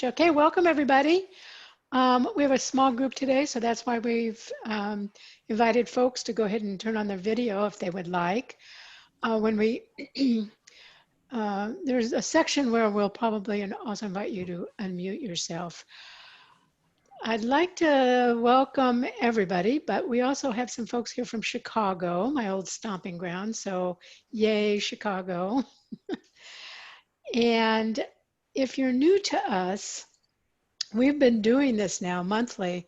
Okay, welcome everybody. We have a small group today, so that's why we've invited folks to go ahead and turn on their video if they would like. There's a section where we'll probably also invite you to unmute yourself. I'd like to welcome everybody, but we also have some folks here from Chicago, my old stomping ground, so yay, Chicago. And if you're new to us, we've been doing this now monthly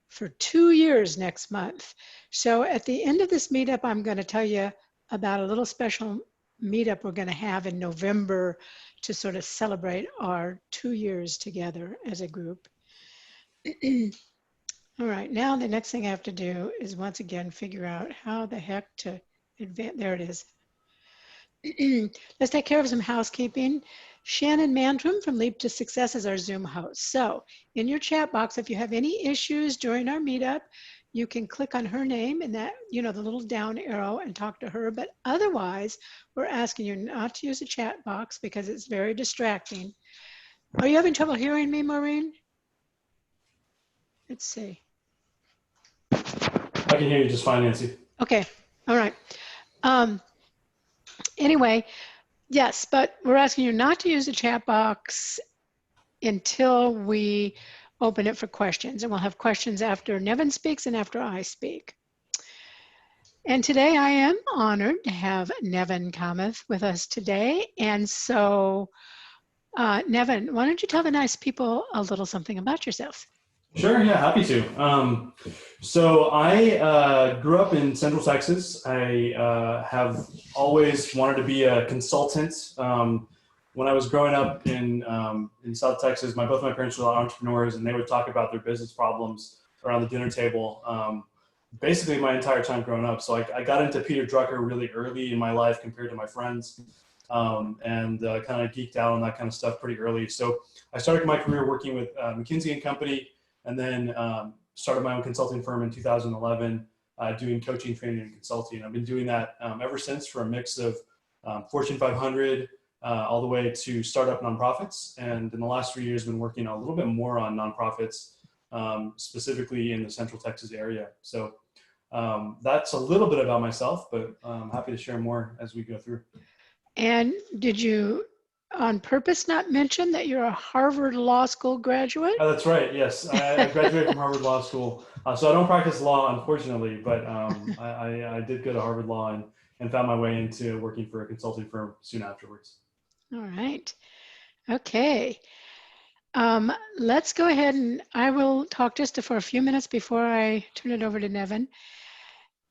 for 2 years next month. So at the end of this meetup, I'm going to tell you about a little special meetup we're going to have in November to sort of celebrate our 2 years together as a group. All right, now the next thing I have to do is once again figure out how the heck to advance. There it is. Let's take care of some housekeeping. Shannon Mantrum from Leap to Success is our Zoom host. So in your chat box, if you have any issues during our meetup, you can click on her name and that, the little down arrow and talk to her. But otherwise, we're asking you not to use the chat box because it's very distracting. Are you having trouble hearing me, Maureen? Let's see. I can hear you just fine, Nancy. Okay, all right. Anyway, yes, but we're asking you not to use the chat box until we open it for questions. And we'll have questions after Nevin speaks and after I speak. And today I am honored to have Nevin Kamath with us today. And so, Nevin, why don't you tell the nice people a little something about yourself? Sure, yeah, happy to. So I grew up in Central Texas. I have always wanted to be a consultant. When I was growing up in South Texas, both my parents were entrepreneurs, and they would talk about their business problems around the dinner table. Basically, my entire time growing up. So I got into Peter Drucker really early in my life compared to my friends, and kind of geeked out on that kind of stuff pretty early. So I started my career working with McKinsey & Company. And then started my own consulting firm in 2011, doing coaching, training, and consulting. I've been doing that ever since, for a mix of Fortune 500 all the way to startup nonprofits. And in the last 3 years, I've been working a little bit more on nonprofits, specifically in the Central Texas area. So that's a little bit about myself, but I'm happy to share more as we go through. And did you on purpose not mention that you're a Harvard Law School graduate? Oh, that's right, yes. I graduated from Harvard Law School. So I don't practice law, unfortunately, but I did go to Harvard Law and found my way into working for a consulting firm soon afterwards. All right. Okay. Let's go ahead and I will talk just for a few minutes before I turn it over to Nevin.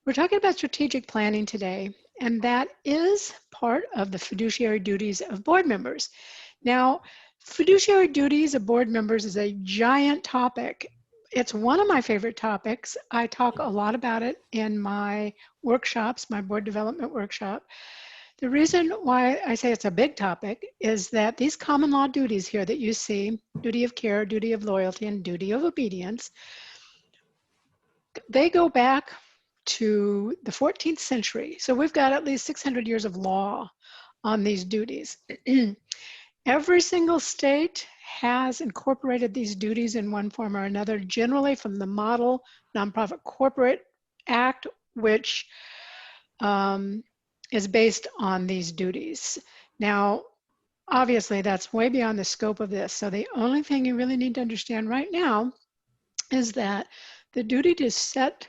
We're talking about strategic planning today, and that is part of the fiduciary duties of board members. Now, fiduciary duties of board members is a giant topic. It's one of my favorite topics. I talk a lot about it in my workshops, my board development workshop. The reason why I say it's a big topic is that these common law duties here that you see, duty of care, duty of loyalty, and duty of obedience, they go back to the 14th century. So we've got at least 600 years of law on these duties. Every single state has incorporated these duties in one form or another, generally from the Model Nonprofit Corporate Act, which is based on these duties. Now, obviously, that's way beyond the scope of this. So the only thing you really need to understand right now is that the duty to set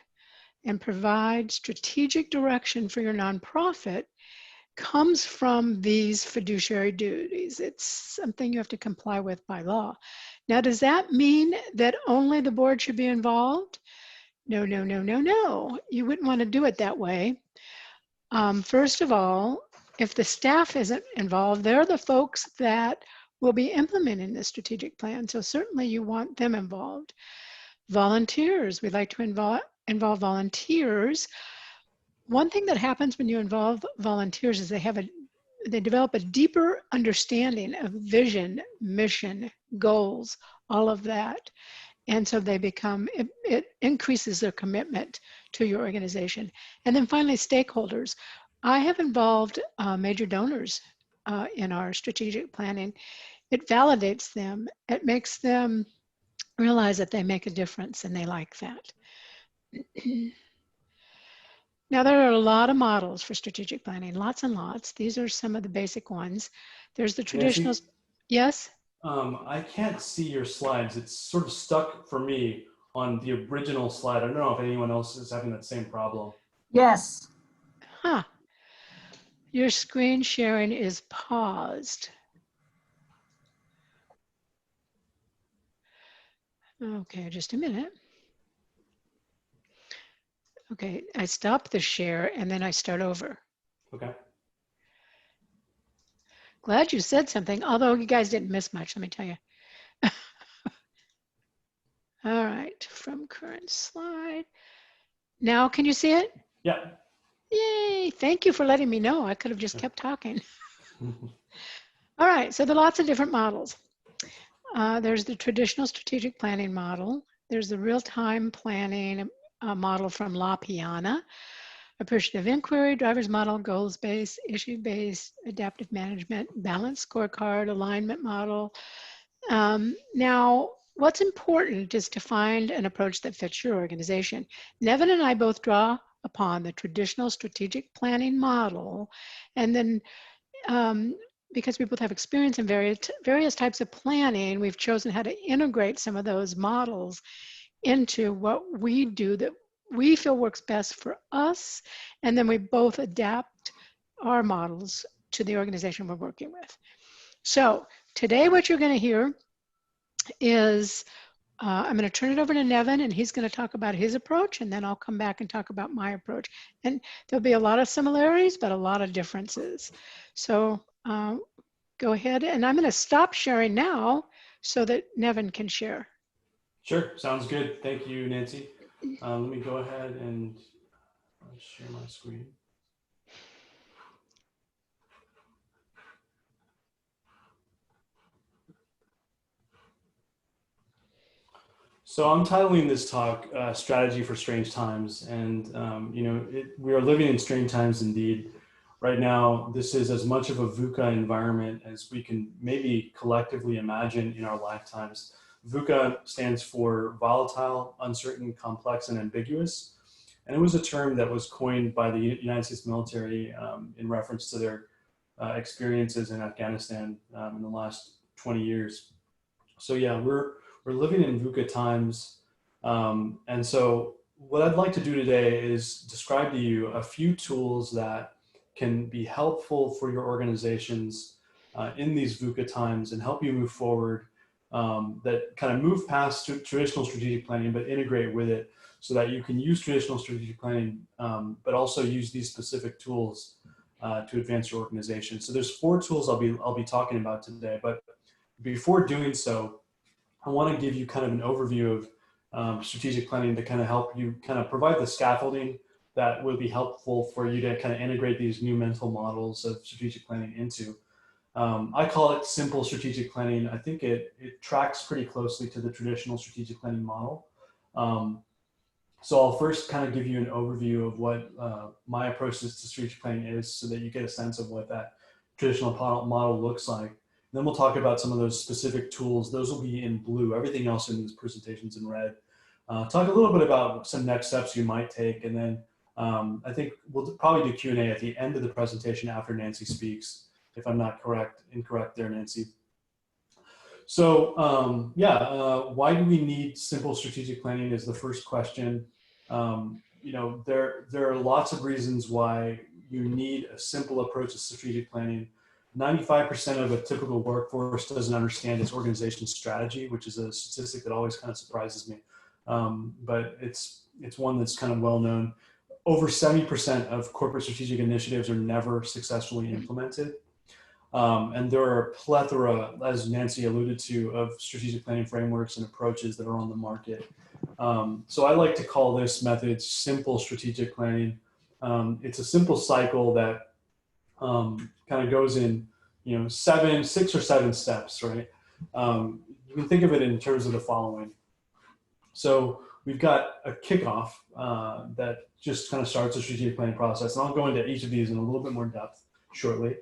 and provide strategic direction for your nonprofit comes from these fiduciary duties. It's something you have to comply with by law. Now, does that mean that only the board should be involved? No, no, no, no, no. You wouldn't want to do it that way. First of all, if the staff isn't involved, they're the folks that will be implementing the strategic plan. So certainly you want them involved. Volunteers, we like to involve volunteers. One thing that happens when you involve volunteers is they develop a deeper understanding of vision, mission, goals, all of that. And so they it increases their commitment to your organization. And then finally, stakeholders. I have involved major donors in our strategic planning. It validates them. It makes them realize that they make a difference and they like that. Now, there are a lot of models for strategic planning, lots and lots. These are some of the basic ones. There's the traditional, Nancy, yes? I can't see your slides. It's sort of stuck for me on the original slide. I don't know if anyone else is having that same problem. Yes. Huh. Your screen sharing is paused. Okay, just a minute. Okay, I stop the share and then I start over. Okay. Glad you said something, although you guys didn't miss much, let me tell you. All right, from current slide. Now, can you see it? Yeah. Yay, thank you for letting me know. I could have just kept talking. All right, so there are lots of different models. There's the traditional strategic planning model. There's the real-time planning model from La Piana, appreciative inquiry, driver's model, goals-based, issue-based, adaptive management, balanced scorecard, alignment model. Now, what's important is to find an approach that fits your organization. Nevin and I both draw upon the traditional strategic planning model, and then because we both have experience in various types of planning, we've chosen how to integrate some of those models into what we do that we feel works best for us, and then we both adapt our models to the organization we're working with. So today what you're going to hear is I'm going to turn it over to Nevin, and he's going to talk about his approach, and then I'll come back and talk about my approach. And there'll be a lot of similarities, but a lot of differences. So go ahead, and I'm going to stop sharing now so that Nevin can share. Sure, sounds good. Thank you, Nancy. Let me go ahead and share my screen. So I'm titling this talk Strategy for Strange Times. And, you know, we are living in strange times indeed. Right now, this is as much of a VUCA environment as we can maybe collectively imagine in our lifetimes. VUCA stands for volatile, uncertain, complex, and ambiguous. And it was a term that was coined by the United States military in reference to their experiences in Afghanistan in the last 20 years. So yeah, we're living in VUCA times. And so what I'd like to do today is describe to you a few tools that can be helpful for your organizations in these VUCA times and help you move forward, that kind of move past traditional strategic planning, but integrate with it so that you can use traditional strategic planning, but also use these specific tools to advance your organization. So there's 4 tools I'll be talking about today, but before doing so, I want to give you kind of an overview of strategic planning to kind of help you kind of provide the scaffolding that will be helpful for you to kind of integrate these new mental models of strategic planning into. I call it simple strategic planning. I think it tracks pretty closely to the traditional strategic planning model. So I'll first kind of give you an overview of what my approach to strategic planning is so that you get a sense of what that traditional model looks like. Then we'll talk about some of those specific tools. Those will be in blue. Everything else in this presentation is in red. Talk a little bit about some next steps you might take. And then I think we'll probably do Q&A at the end of the presentation after Nancy speaks, if I'm not incorrect there, Nancy. So why do we need simple strategic planning is the first question. You know, there are lots of reasons why you need a simple approach to strategic planning. 95% of a typical workforce doesn't understand its organization's strategy, which is a statistic that always kind of surprises me. But it's one that's kind of well known. Over 70% of corporate strategic initiatives are never successfully implemented. And there are a plethora, as Nancy alluded to, of strategic planning frameworks and approaches that are on the market. So I like to call this method simple strategic planning. It's a simple cycle that kind of goes in, you know, 6 or 7 steps, right? You can think of it in terms of the following. So we've got a kickoff that just kind of starts a strategic planning process. And I'll go into each of these in a little bit more depth shortly.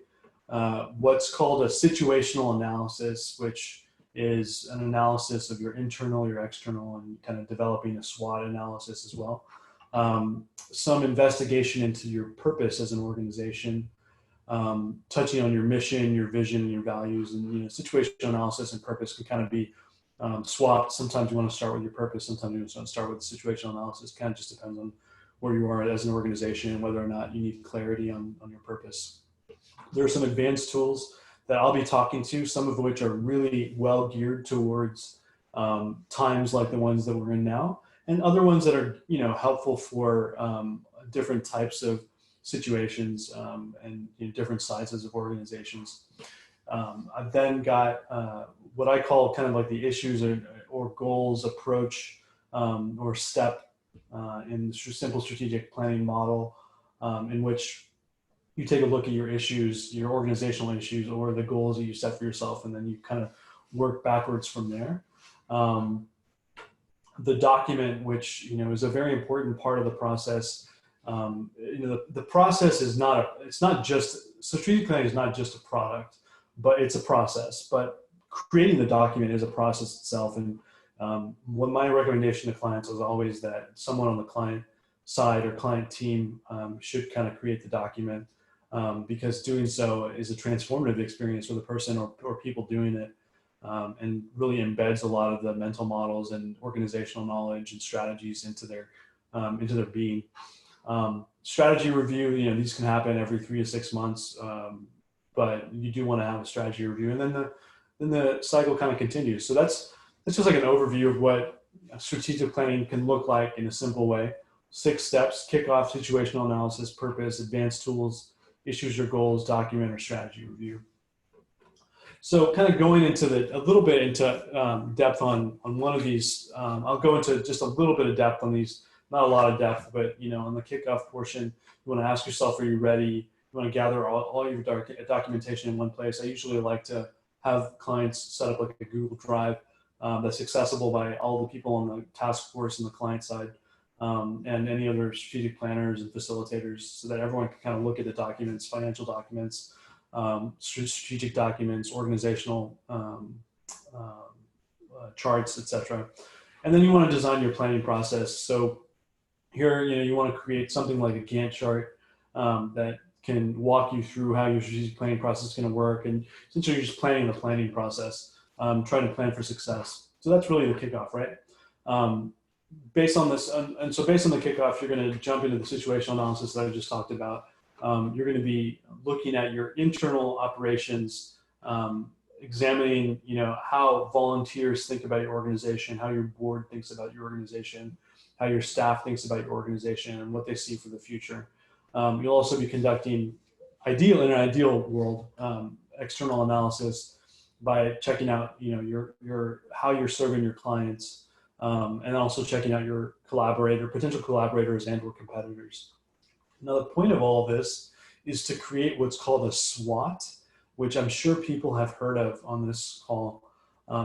what's called a situational analysis, which is an analysis of your internal, your external, and kind of developing a SWOT analysis as well. Some investigation into your purpose as an organization, touching on your mission, your vision, your values, and situational analysis and purpose can kind of be swapped. Sometimes you want to start with your purpose, sometimes you want to start with situational analysis. Kind of just depends on where you are as an organization and whether or not you need clarity on your purpose. There are some advanced tools that I'll be talking to, some of which are really well geared towards times like the ones that we're in now, and other ones that are helpful for different types of situations and different sizes of organizations. I've then got what I call kind of like the issues or goals approach or step in the simple strategic planning model, in which you take a look at your issues, your organizational issues, or the goals that you set for yourself, and then you kind of work backwards from there. The document, which is a very important part of the process. The process is strategic planning is not just a product, but it's a process. But creating the document is a process itself. And what my recommendation to clients is always that someone on the client side or client team should kind of create the document, because doing so is a transformative experience for the person or people doing it, and really embeds a lot of the mental models and organizational knowledge and strategies into their being. Strategy review, these can happen every 3 to 6 months, but you do want to have a strategy review, and then the cycle kind of continues. So that's just like an overview of what strategic planning can look like in a simple way. 6 steps: kickoff, situational analysis, purpose, advanced tools, issues or goals, document, or strategy review. So kind of going into a little bit into depth on one of these. I'll go into just a little bit of depth on these, not a lot of depth, but on the kickoff portion, you want to ask yourself, are you ready? You want to gather all your documentation in one place. I usually like to have clients set up like a Google Drive that's accessible by all the people on the task force and the client side, and any other strategic planners and facilitators, so that everyone can kind of look at the documents, financial documents, strategic documents, organizational charts, etc. And then you want to design your planning process. So here, you want to create something like a Gantt chart that can walk you through how your strategic planning process is going to work. And essentially, you're just planning the planning process, trying to plan for success. So that's really the kickoff, right? Based on this, and so based on the kickoff, you're going to jump into the situational analysis that I just talked about. You're going to be looking at your internal operations, examining, how volunteers think about your organization, how your board thinks about your organization, how your staff thinks about your organization, and what they see for the future. You'll also be conducting, in an ideal world, external analysis by checking out, how you're serving your clients, and also checking out your potential collaborators and/or competitors. Now, the point of all of this is to create what's called a SWOT, which I'm sure people have heard of on this call.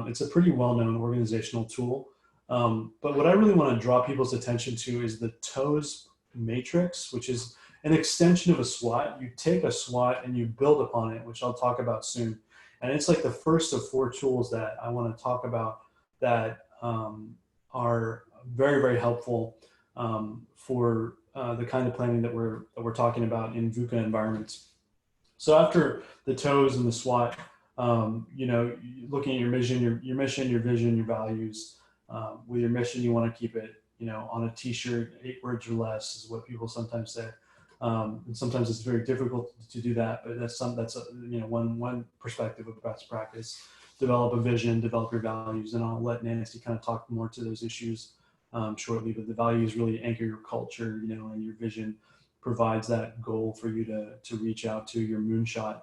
It's a pretty well-known organizational tool. But what I really want to draw people's attention to is the TOES matrix, which is an extension of a SWOT. You take a SWOT and you build upon it, which I'll talk about soon. And it's like the first of 4 tools that I want to talk about that are very, very helpful for the kind of planning that we're talking about in VUCA environments. So after the TOES and the SWOT, looking at your mission, your vision, your values. With your mission, you want to keep it, on a T-shirt, 8 words or less is what people sometimes say. And sometimes it's very difficult to do that, but that's one perspective of best practice. Develop a vision, develop your values, and I'll let Nancy kind of talk more to those issues shortly. But the values really anchor your culture, and your vision provides that goal for you to reach out to your moonshot.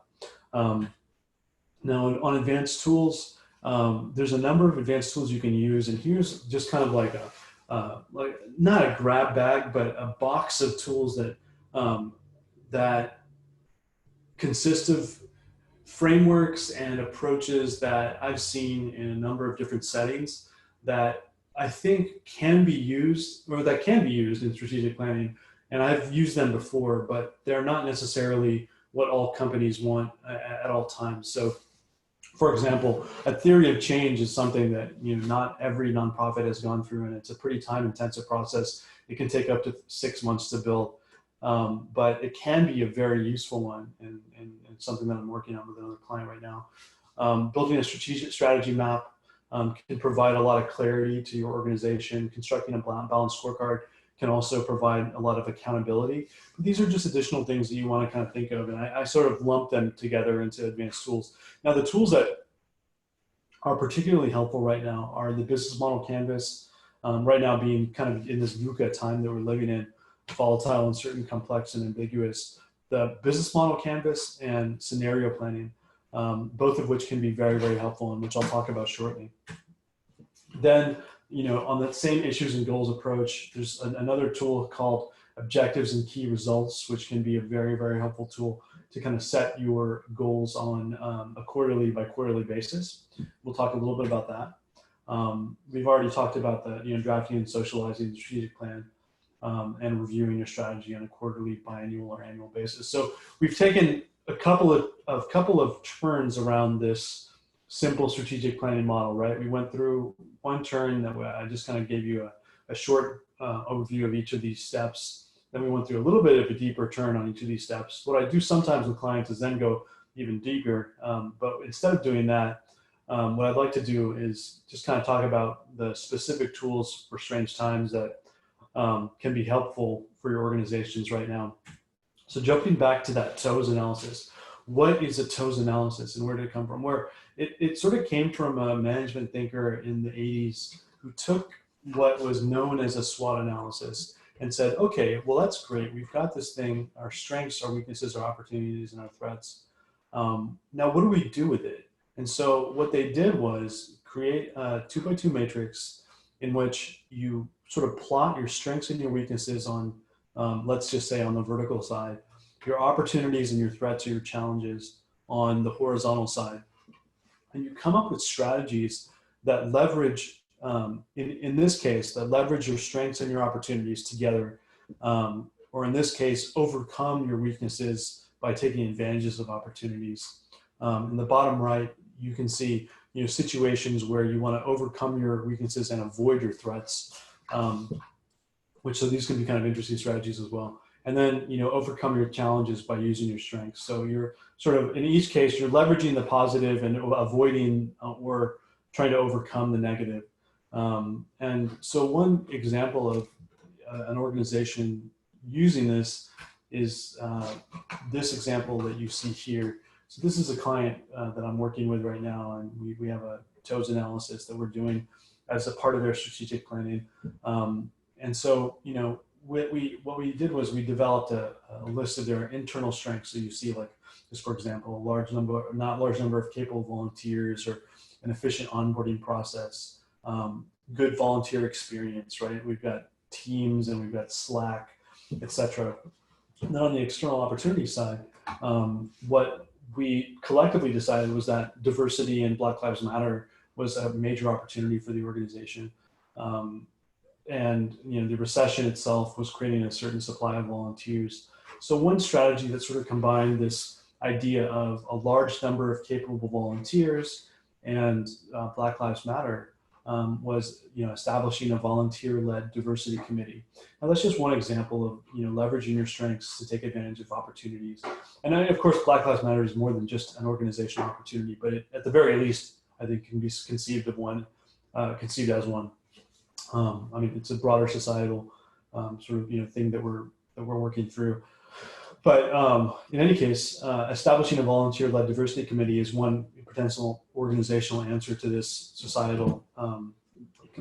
Now, on advanced tools, there's a number of advanced tools you can use, and here's just kind of like not a grab bag, but a box of tools that consist of frameworks and approaches that I've seen in a number of different settings that I think can be used in strategic planning. And I've used them before, but they're not necessarily what all companies want at all times. So, for example, a theory of change is something that not every nonprofit has gone through, and it's a pretty time-intensive process. It can take up to 6 months to build, but it can be a very useful one, and it's something that I'm working on with another client right now. Building a strategy map can provide a lot of clarity to your organization. Constructing a balanced scorecard can also provide a lot of accountability. But these are just additional things that you want to kind of think of, and I sort of lump them together into advanced tools. Now, the tools that are particularly helpful right now are the business model canvas, right now being kind of in this VUCA time that we're living in, volatile, uncertain, complex, and ambiguous. The business model canvas and scenario planning, both of which can be very, very helpful, and which I'll talk about shortly. Then, on that same issues and goals approach, there's another tool called objectives and key results, which can be a very, very helpful tool to kind of set your goals on a quarterly by quarterly basis. We'll talk a little bit about that. We've already talked about the drafting and socializing the strategic plan, and reviewing your strategy on a quarterly, biannual, or annual basis. So we've taken a couple of turns around this simple strategic planning model, right? We went through one turn that I just kind of gave you a short overview of each of these steps. Then we went through a little bit of a deeper turn on each of these steps. What I do sometimes with clients is then go even deeper. But instead of doing that, what I'd like to do is just kind of talk about the specific tools for strange times that can be helpful for your organizations right now. So jumping back to that TOES analysis, what is a TOES analysis and where did it come from? Where it sort of came from a management thinker in the 80s who took what was known as a SWOT analysis and said, okay, well, that's great. We've got this thing, our strengths, our weaknesses, our opportunities, and our threats. Now, what do we do with it? And so what they did was create a 2x2 matrix in which you sort of plot your strengths and your weaknesses on, let's just say on the vertical side, your opportunities and your threats or your challenges on the horizontal side. And you come up with strategies that leverage, in this case, that leverage your strengths and your opportunities together, or in this case, overcome your weaknesses by taking advantages of opportunities. In the bottom right, you can see situations where you want to overcome your weaknesses and avoid your threats, so these can be kind of interesting strategies as well. And then, overcome your challenges by using your strengths. So you're sort of, in each case, you're leveraging the positive and avoiding or trying to overcome the negative. And so one example of an organization using this is this example that you see here. So this is a client that I'm working with right now, and we have a TOES analysis that we're doing as a part of their strategic planning. And so, what we did was we developed a list of their internal strengths. So you see, like, just for example, not large number of capable volunteers, or an efficient onboarding process, good volunteer experience, right? We've got Teams and we've got Slack, etc. And then on the external opportunity side, what we collectively decided was that diversity and Black Lives Matter was a major opportunity for the organization. And the recession itself was creating a certain supply of volunteers. So one strategy that sort of combined this idea of a large number of capable volunteers and Black Lives Matter was establishing a volunteer-led diversity committee. Now that's just one example of leveraging your strengths to take advantage of opportunities. And of course, Black Lives Matter is more than just an organizational opportunity, but at the very least, I think can be conceived as one. I mean, it's a broader societal sort of thing that we're working through. But in any case, establishing a volunteer-led diversity committee is one potential organizational answer to this societal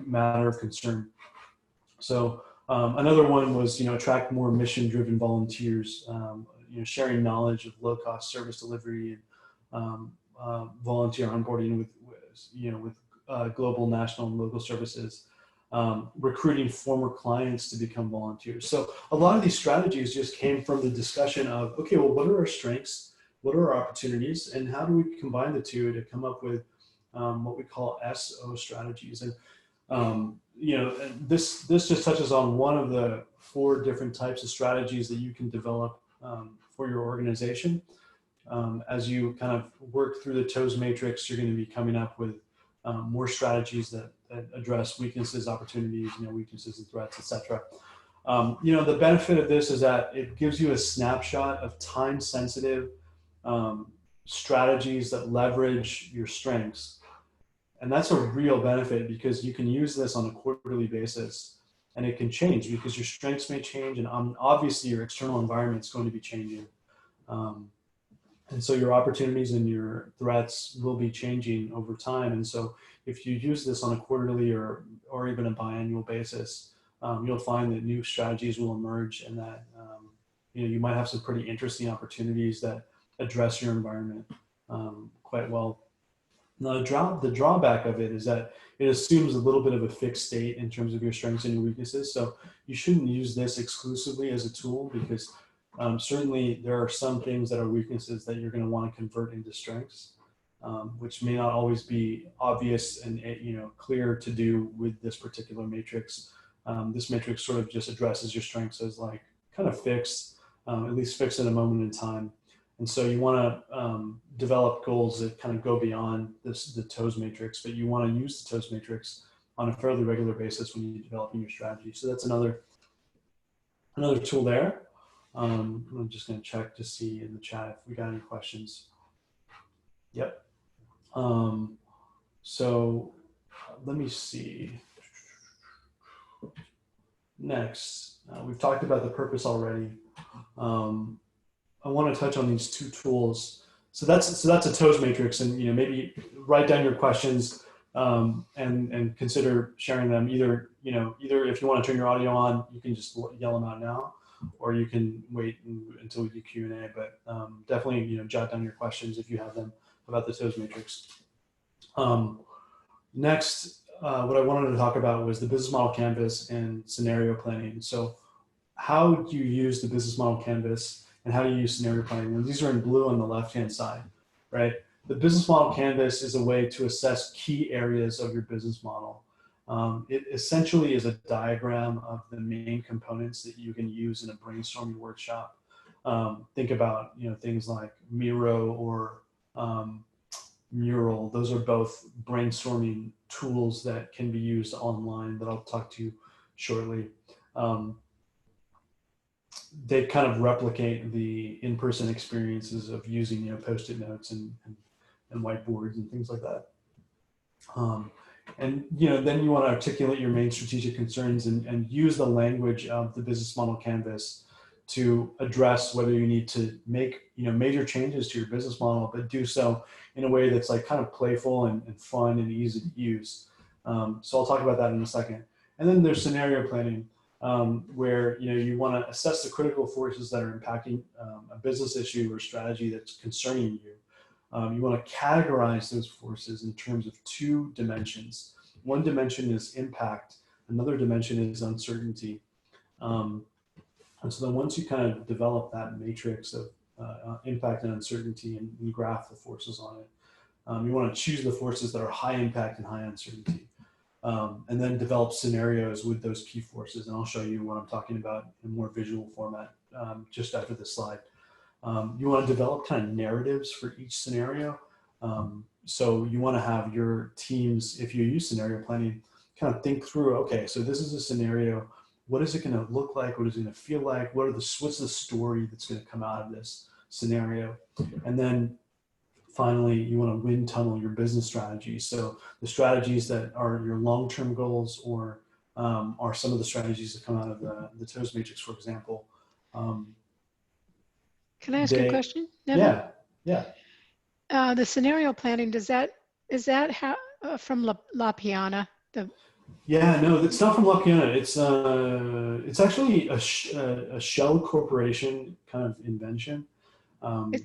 matter of concern. So another one was attract more mission-driven volunteers, sharing knowledge of low-cost service delivery and volunteer onboarding with global, national, and local services. Recruiting former clients to become volunteers. So a lot of these strategies just came from the discussion of, okay, well, what are our strengths? What are our opportunities? And how do we combine the two to come up with what we call SO strategies? And, this just touches on one of the 4 different types of strategies that you can develop for your organization. As you kind of work through the TOES matrix, you're going to be coming up with more strategies that address weaknesses, opportunities, weaknesses and threats, etc. The benefit of this is that it gives you a snapshot of time-sensitive strategies that leverage your strengths. And that's a real benefit because you can use this on a quarterly basis, and it can change because your strengths may change, and obviously your external environment is going to be changing. And so your opportunities and your threats will be changing over time. And so if you use this on a quarterly or even a biannual basis, you'll find that new strategies will emerge, and that you might have some pretty interesting opportunities that address your environment quite well. Now, the drawback of it is that it assumes a little bit of a fixed state in terms of your strengths and your weaknesses. So you shouldn't use this exclusively as a tool, because certainly there are some things that are weaknesses that you're going to want to convert into strengths, which may not always be obvious and clear to do with this particular matrix. This matrix sort of just addresses your strengths as like kind of fixed, at least fixed at a moment in time. And so you want to develop goals that kind of go beyond the TOES matrix, but you want to use the TOES matrix on a fairly regular basis when you're developing your strategy. So that's another tool there. I'm just going to check to see in the chat if we got any questions. Yep. So let me see. Next, we've talked about the purpose already. I want to touch on these two tools. So that's a TOES matrix, and maybe write down your questions and consider sharing them. Either if you want to turn your audio on, you can just yell them out now, or you can wait until we do Q&A. But definitely jot down your questions if you have them about the TOES matrix. Next, what I wanted to talk about was the business model canvas and scenario planning. So how do you use the business model canvas, and how do you use scenario planning? And these are in blue on the left-hand side, right? The business model canvas is a way to assess key areas of your business model. It essentially is a diagram of the main components that you can use in a brainstorming workshop. Think about things like Miro or Mural. Those are both brainstorming tools that can be used online that I'll talk to you shortly. They kind of replicate the in-person experiences of using Post-it notes and whiteboards and things like that. And then you want to articulate your main strategic concerns and use the language of the business model canvas to address whether you need to make major changes to your business model, but do so in a way that's like kind of playful and fun and easy to use. So I'll talk about that in a second. And then there's scenario planning, where you want to assess the critical forces that are impacting a business issue or strategy that's concerning you. You want to categorize those forces in terms of two dimensions. One dimension is impact, another dimension is uncertainty. And so then once you kind of develop that matrix of impact and uncertainty and graph the forces on it, you want to choose the forces that are high impact and high uncertainty. And then develop scenarios with those key forces. And I'll show you what I'm talking about in more visual format just after this slide. You want to develop kind of narratives for each scenario. So you want to have your teams, if you use scenario planning, kind of think through, okay, so this is a scenario. What is it going to look like? What is it going to feel like? What's the story that's going to come out of this scenario? And then finally, you want to wind tunnel your business strategies. So the strategies that are your long-term goals, or are some of the strategies that come out of the TOES matrix, for example. Can I ask you a question, Nevin? Yeah. The scenario planning, is that from La Piana? Yeah, no, it's not from La Piana. It's actually a Shell Corporation kind of invention. And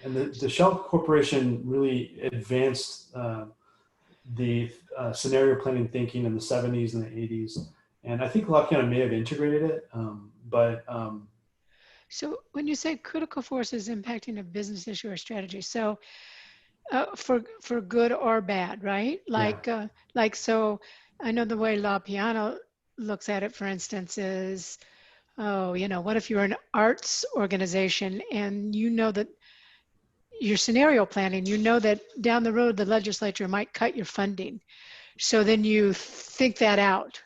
the Shell Corporation really advanced the scenario planning thinking in the 70s and the 80s. And I think La Piana may have integrated it, but... So when you say critical forces impacting a business issue or strategy, so for good or bad, right? Like so I know the way La Piana looks at it, for instance, is, what if you're an arts organization and that your scenario planning, you know that down the road the legislature might cut your funding. So then you think that out.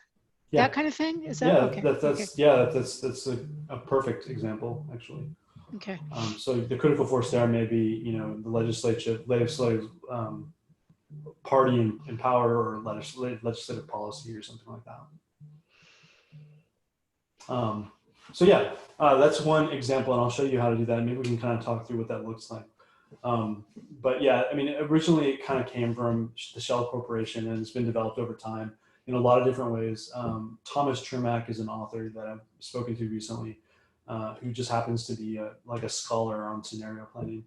Yeah. That kind of thing? Is that Yeah, okay? Okay. that's a perfect example, actually. Okay. So the critical force there may be, the legislative party in power, or legislative policy, or something like that. So yeah, that's one example, and I'll show you how to do that. Maybe we can kind of talk through what that looks like. But yeah, I mean, originally it kind of came from the Shell Corporation, and it's been developed over time in a lot of different ways. Thomas Chermak is an author that I've spoken to recently, who just happens to be like a scholar on scenario planning.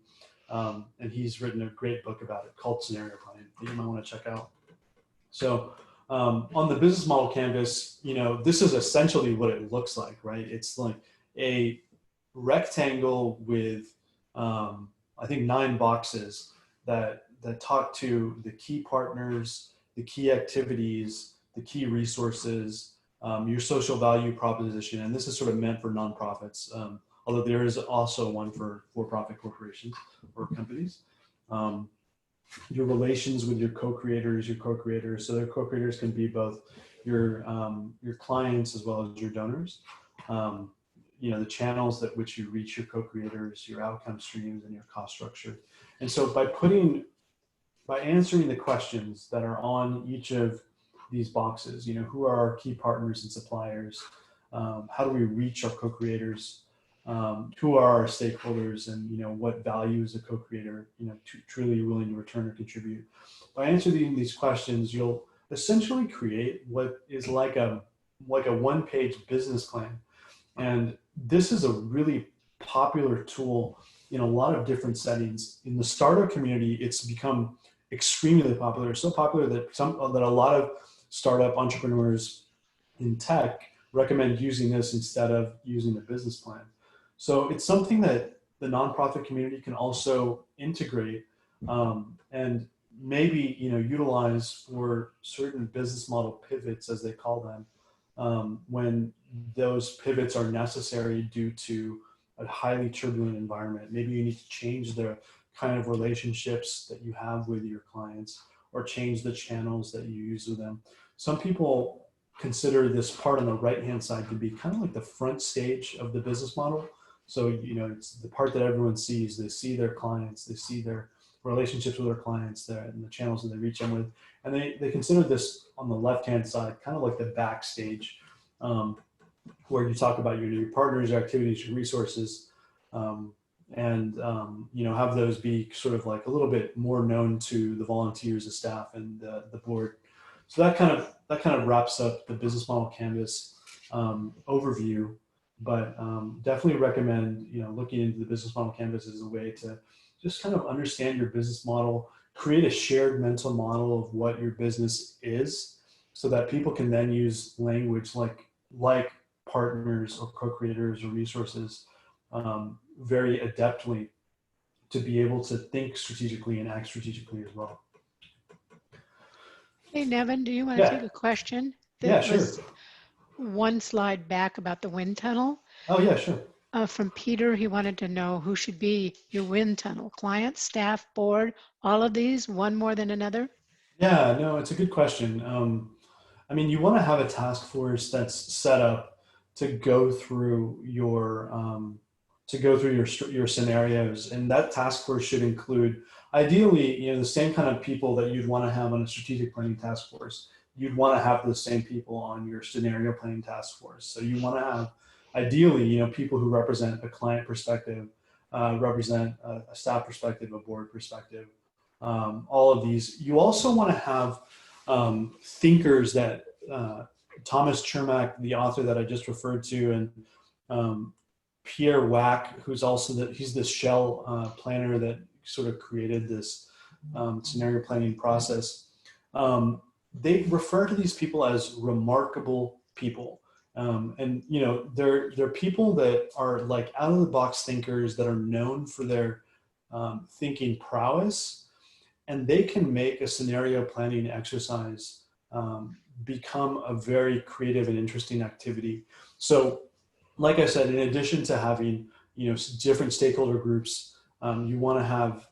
And he's written a great book about it called Scenario Planning that you might want to check out. So on the business model canvas, this is essentially what it looks like, right? It's like a rectangle with, I think, 9 boxes that talk to the key partners, the key activities, the key resources, your social value proposition. And this is sort of meant for nonprofits, although there is also one for for-profit corporations or companies. Your relations with your co-creators. So their co-creators can be both your clients as well as your donors. The channels that which you reach your co-creators, your outcome streams, and your cost structure. And so by answering the questions that are on each of these boxes, who are our key partners and suppliers? How do we reach our co-creators? Who are our stakeholders, and what value is a co-creator truly willing to return or contribute? By answering these questions, you'll essentially create what is like a one-page business plan. And this is a really popular tool in a lot of different settings. In the startup community, it's become extremely popular. So popular that a lot of startup entrepreneurs in tech recommend using this instead of using a business plan. So it's something that the nonprofit community can also integrate and maybe utilize for certain business model pivots, as they call them, when those pivots are necessary due to a highly turbulent environment. Maybe you need to change the kind of relationships that you have with your clients, or change the channels that you use with them. Some people consider this part on the right-hand side to be kind of like the front stage of the business model. So, it's the part that everyone sees. They see their clients, they see their relationships with their clients there, and the channels that they reach them with. And they consider this on the left-hand side, kind of like the backstage, where you talk about your partners, your activities, your resources, and have those be sort of like a little bit more known to the volunteers, the staff, and the board. So that kind of wraps up the business model canvas overview. But definitely recommend looking into the business model canvas as a way to just kind of understand your business model, create a shared mental model of what your business is, so that people can then use language like partners or co-creators or resources very adeptly to be able to think strategically and act strategically as well. Hey, Nevin, do you want to take a question? Yeah, sure. One slide back about the wind tunnel. Oh, yeah, sure. From Peter, he wanted to know who should be your wind tunnel: client, staff, board, all of these, one more than another? Yeah, no, it's a good question. I mean, you want to have a task force that's set up to go through your scenarios, and that task force should include, ideally, the same kind of people that you'd want to have on a strategic planning task force. You'd want to have the same people on your scenario planning task force. So you want to have, ideally, people who represent a client perspective, represent a staff perspective, a board perspective, all of these. You also want to have thinkers that Thomas Chermak, the author that I just referred to, and Pierre Wack, who's also he's the Shell planner that sort of created this scenario planning process. They refer to these people as remarkable people. And they're people that are like out of the box thinkers that are known for their thinking prowess, and they can make a scenario planning exercise become a very creative and interesting activity. So, like I said, in addition to having different stakeholder groups, you want to have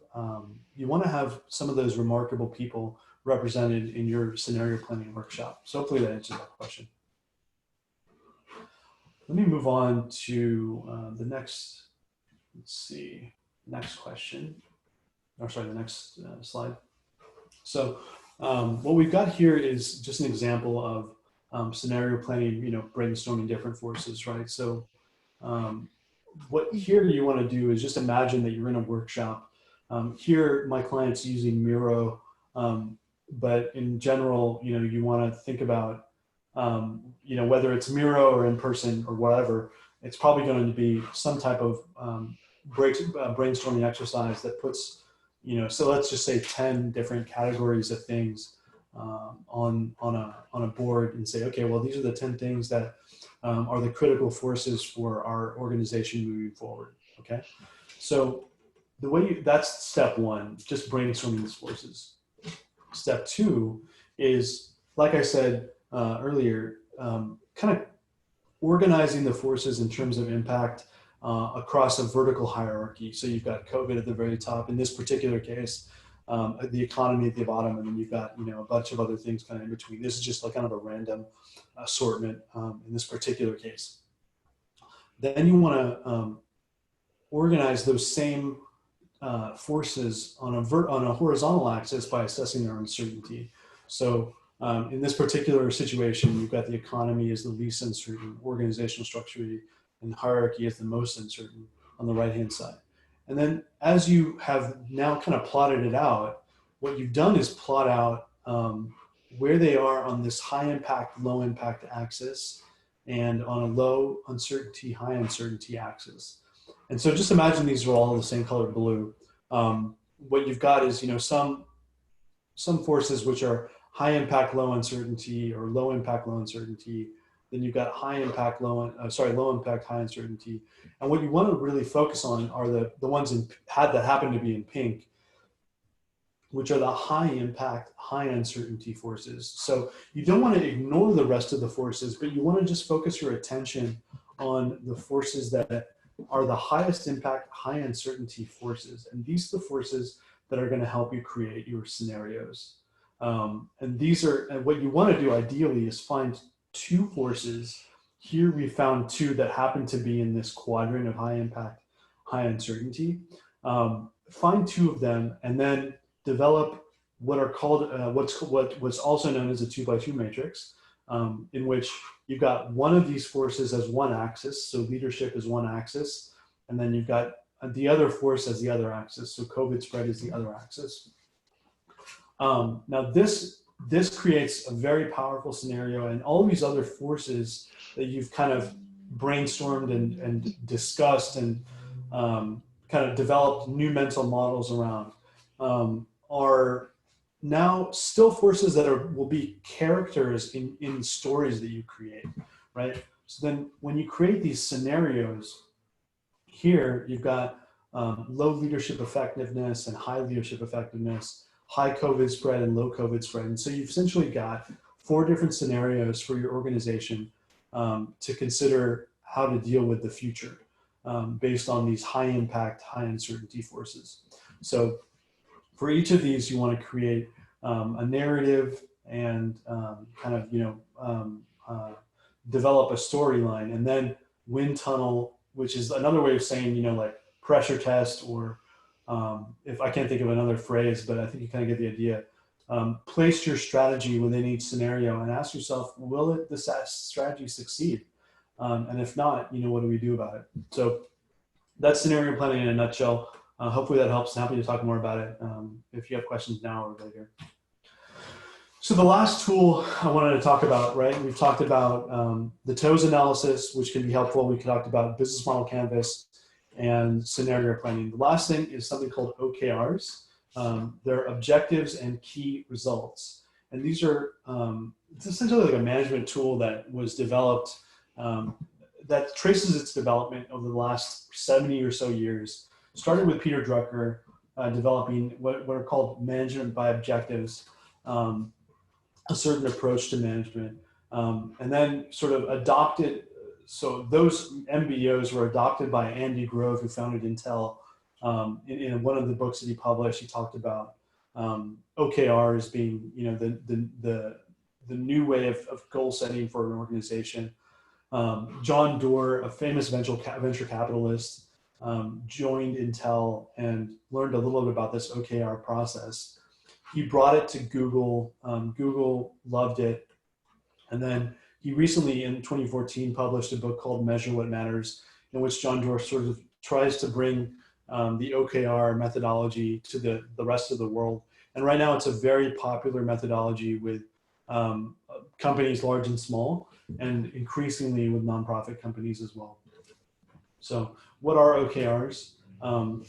you want to have some of those remarkable people represented in your scenario planning workshop. So hopefully that answers that question. Let me move on to the next, let's see, next question. Or sorry, the next slide. So what we've got here is just an example of scenario planning, brainstorming different forces, right? So what here you want to do is just imagine that you're in a workshop. Here, my client's using Miro, but in general, you want to think about, whether it's Miro or in person or whatever, it's probably going to be some type of brainstorming exercise that puts, so let's just say 10 different categories of things on a board and say, okay, well, these are the 10 things that are the critical forces for our organization moving forward. Okay, so the way that's step one, just brainstorming these forces. Step two is, like I said earlier, kind of organizing the forces in terms of impact across a vertical hierarchy. So you've got COVID at the very top. In this particular case, the economy at the bottom, and then you've got a bunch of other things kind of in between. This is just like kind of a random assortment in this particular case. Then you want to organize those same forces on a horizontal axis by assessing their uncertainty. So in this particular situation, you've got the economy as the least uncertain, organizational structure and hierarchy is the most uncertain on the right-hand side. And then as you have now kind of plotted it out, what you've done is plot out where they are on this high impact, low impact axis and on a low uncertainty, high uncertainty axis. And so just imagine these are all the same color blue. What you've got is, some forces which are high impact, low uncertainty, or low impact, low uncertainty. Then you've got high impact, low impact, high uncertainty. And what you want to really focus on are the ones that happen to be in pink, which are the high impact, high uncertainty forces. So you don't want to ignore the rest of the forces, but you want to just focus your attention on the forces that are the highest impact, high uncertainty forces. And these are the forces that are going to help you create your scenarios. And what you want to do ideally is find two forces. Here we found two that happen to be in this quadrant of high impact, high uncertainty. Find two of them and then develop what are called, what's also known as a 2x2 matrix, in which you've got one of these forces as one axis. So leadership is one axis. And then you've got the other force as the other axis. So COVID spread is the other axis. Now this creates a very powerful scenario, and all of these other forces that you've kind of brainstormed and discussed and kind of developed new mental models around are now still forces that will be characters in stories that you create, right? So then when you create these scenarios, here you've got low leadership effectiveness and high leadership effectiveness, high COVID spread and low COVID spread. And so you've essentially got 4 different scenarios for your organization to consider how to deal with the future based on these high impact, high uncertainty forces. So for each of these, you want to create a narrative and develop a storyline, and then wind tunnel, which is another way of saying, like pressure test, or if I can't think of another phrase, but I think you kind of get the idea. Place your strategy within each scenario and ask yourself, will the strategy succeed? And if not, what do we do about it? So that's scenario planning in a nutshell. Hopefully that helps. I'm happy to talk more about it if you have questions now or later. So the last tool I wanted to talk about, right? We've talked about the TOES analysis, which can be helpful. We talked about business model canvas and scenario planning. The last thing is something called OKRs. They're objectives and key results. And these are, it's essentially like a management tool that was developed that traces its development over the last 70 or so years. Started with Peter Drucker developing what are called management by objectives, a certain approach to management, and then sort of adopted. So those MBOs were adopted by Andy Grove, who founded Intel, In one of the books that he published, he talked about OKRs being, the new way of goal setting for an organization. John Doerr, a famous venture capitalist, joined Intel and learned a little bit about this OKR process. He brought it to Google. Google loved it. And then he recently, in 2014, published a book called Measure What Matters, in which John Doerr sort of tries to bring the OKR methodology to the rest of the world. And right now it's a very popular methodology with companies large and small, and increasingly with nonprofit companies as well. So what are OKRs?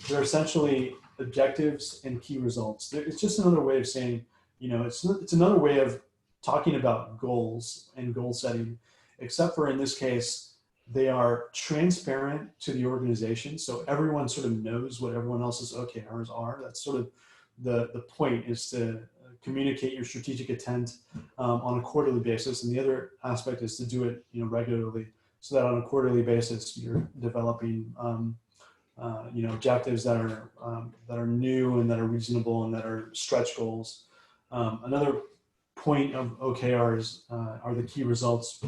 They're essentially objectives and key results. It's just another way of saying, it's another way of talking about goals and goal setting, except for in this case, they are transparent to the organization. So everyone sort of knows what everyone else's OKRs are. That's sort of the point, is to communicate your strategic intent on a quarterly basis. And the other aspect is to do it regularly, so that on a quarterly basis, you're developing objectives that are new and that are reasonable and that are stretch goals. Another point of OKRs are the key results,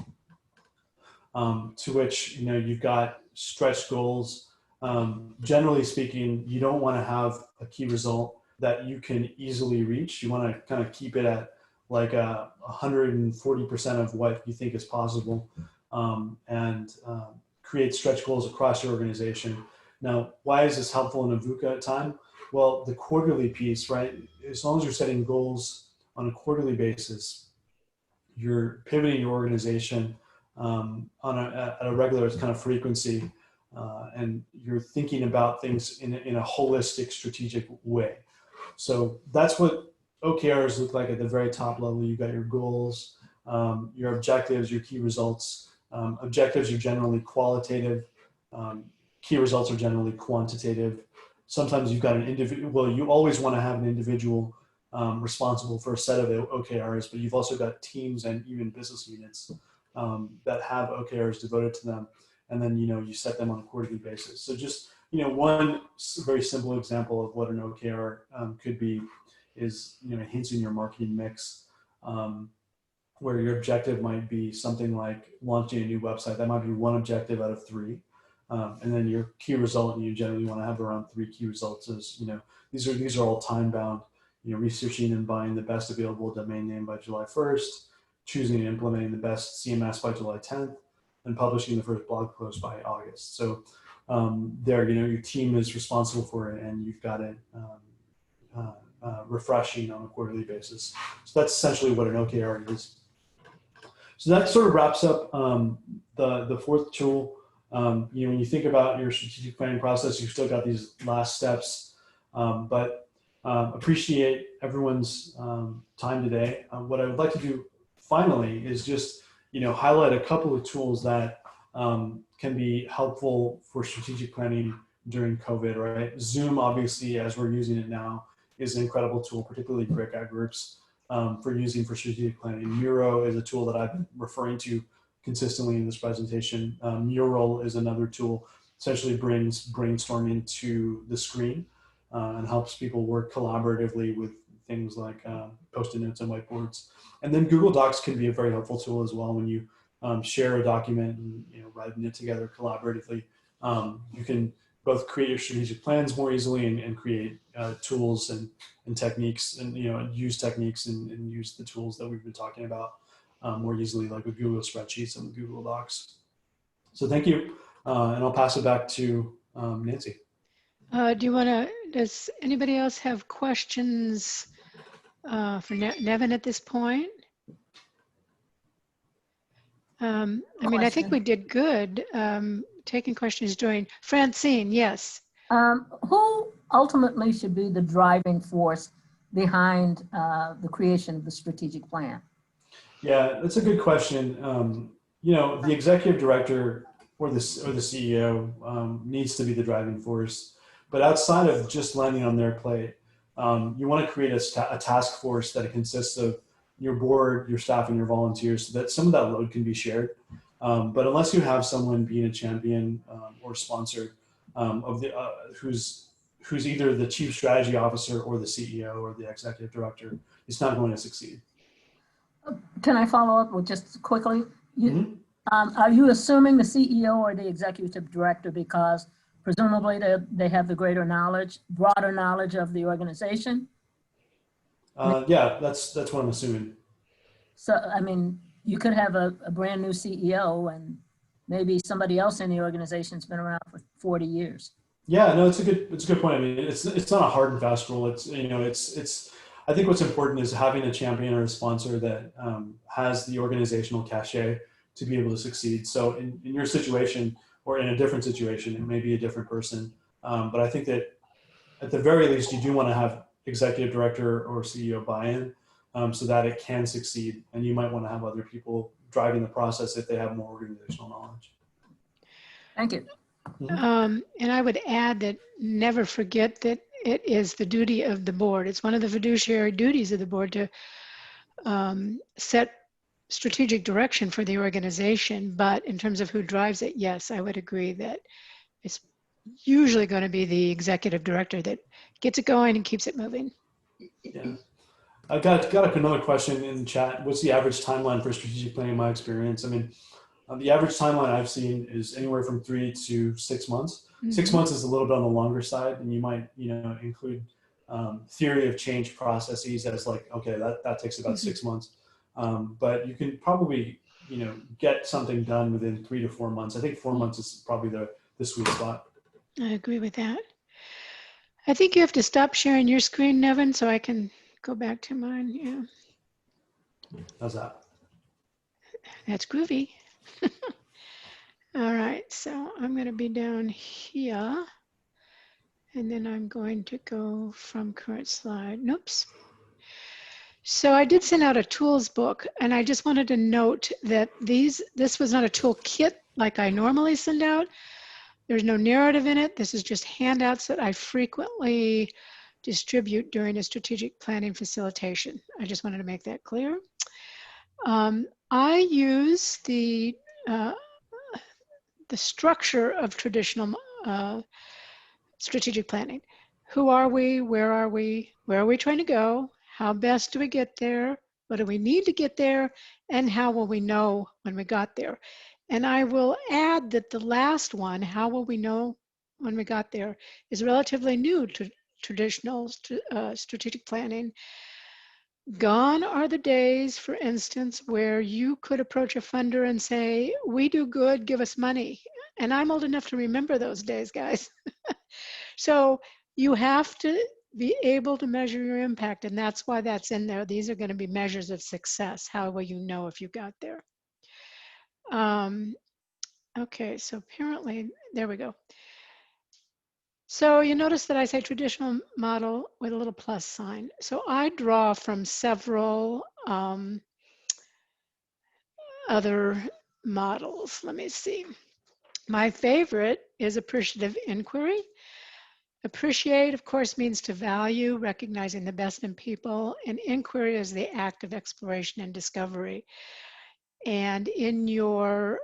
to which you've got stretch goals. Generally speaking, you don't want to have a key result that you can easily reach. You want to kind of keep it at like 140% of what you think is possible, and create stretch goals across your organization. Now, why is this helpful in a VUCA time? Well, the quarterly piece, right? As long as you're setting goals on a quarterly basis, you're pivoting your organization at a regular kind of frequency, and you're thinking about things in a holistic, strategic way. So that's what OKRs look like at the very top level. You've got your goals, your objectives, your key results. Objectives are generally qualitative. Key results are generally quantitative. Sometimes you've got an individual, well, you always want to have an individual responsible for a set of OKRs, but you've also got teams and even business units that have OKRs devoted to them. And then, you set them on a quarterly basis. So just, one very simple example of what an OKR could be is, hints in your marketing mix, where your objective might be something like launching a new website. That might be one objective out of 3. And then your key result, and you generally want to have around 3 key results, is, these are all time bound, researching and buying the best available domain name by July 1st, choosing and implementing the best CMS by July 10th, and publishing the first blog post by August. So your team is responsible for it, and you've got it refreshing on a quarterly basis. So that's essentially what an OKR is. So that sort of wraps up the fourth tool. When you think about your strategic planning process, you've still got these last steps, but appreciate everyone's time today. What I would like to do finally is just highlight a couple of tools that can be helpful for strategic planning during COVID, right? Zoom, obviously, as we're using it now, is an incredible tool, particularly breakout groups for strategic planning. Miro is a tool that I've been referring to consistently in this presentation. Mural is another tool, essentially brings brainstorming to the screen and helps people work collaboratively with things like Post-it notes and whiteboards. And then Google Docs can be a very helpful tool as well. When you share a document and writing it together collaboratively, you can both create your strategic plans more easily and create tools and techniques, and use techniques and use the tools that we've been talking about more easily, like with Google Spreadsheets and Google Docs. So thank you, and I'll pass it back to Nancy. Does anybody else have questions for Nevin at this point? I think we did good taking questions during. Francine, yes. Who ultimately should be the driving force behind the creation of the strategic plan? Yeah, that's a good question. The executive director or the CEO needs to be the driving force. But outside of just landing on their plate, you want to create a task force that consists of your board, your staff, and your volunteers, so that some of that load can be shared. But unless you have someone being a champion or sponsor who's who's either the chief strategy officer or the CEO or the executive director is not going to succeed. Can I follow up with just quickly? Mm-hmm. Are you assuming the CEO or the executive director because presumably they have the greater knowledge, broader knowledge of the organization? Yeah, that's what I'm assuming. So, I mean, you could have a brand new CEO and maybe somebody else in the organization's been around for 40 years. Yeah, no, it's a good point. I mean, it's not a hard and fast rule. It's, you know, it's I think what's important is having a champion or a sponsor that has the organizational cachet to be able to succeed. So in your situation or in a different situation, it may be a different person. But I think that at the very least, you do want to have executive director or CEO buy-in so that it can succeed. And you might want to have other people driving the process if they have more organizational knowledge. Thank you. And I would add that never forget that it is the duty of the board. It's one of the fiduciary duties of the board to set strategic direction for the organization. But in terms of who drives it, yes, I would agree that it's usually going to be the executive director that gets it going and keeps it moving. Yeah. I got another question in the chat. What's the average timeline for strategic planning in my experience? I mean, the average timeline I've seen is anywhere from 3 to 6 months. Mm-hmm. 6 months is a little bit on the longer side, and you might, you know, include theory of change processes as like, okay, that takes about 6 months. But you can probably, you know, get something done within 3 to 4 months. I think 4 months is probably the sweet spot. I agree with that. I think you have to stop sharing your screen, Nevin, so I can go back to mine. Yeah. How's that? That's groovy. All right, so I'm going to be down here, and then I'm going to go from current slide. Oops. So I did send out a tools book, and I just wanted to note that this was not a toolkit like I normally send out. There's no narrative in it. This is just handouts that I frequently distribute during a strategic planning facilitation. I just wanted to make that clear. I use the structure of traditional strategic planning. Who are we? Where are we? Where are we trying to go? How best do we get there? What do we need to get there? And how will we know when we got there? And I will add that the last one, how will we know when we got there, is relatively new to traditional strategic planning. Gone are the days, for instance, where you could approach a funder and say, we do good, give us money. And I'm old enough to remember those days, guys. So you have to be able to measure your impact, and that's why that's in there. These are going to be measures of success. How will you know if you got there? Okay, so apparently, there we go. So you notice that I say traditional model with a little plus sign. So I draw from several other models. Let me see. My favorite is appreciative inquiry. Appreciate, of course, means to value, recognizing the best in people, and inquiry is the act of exploration and discovery. And in your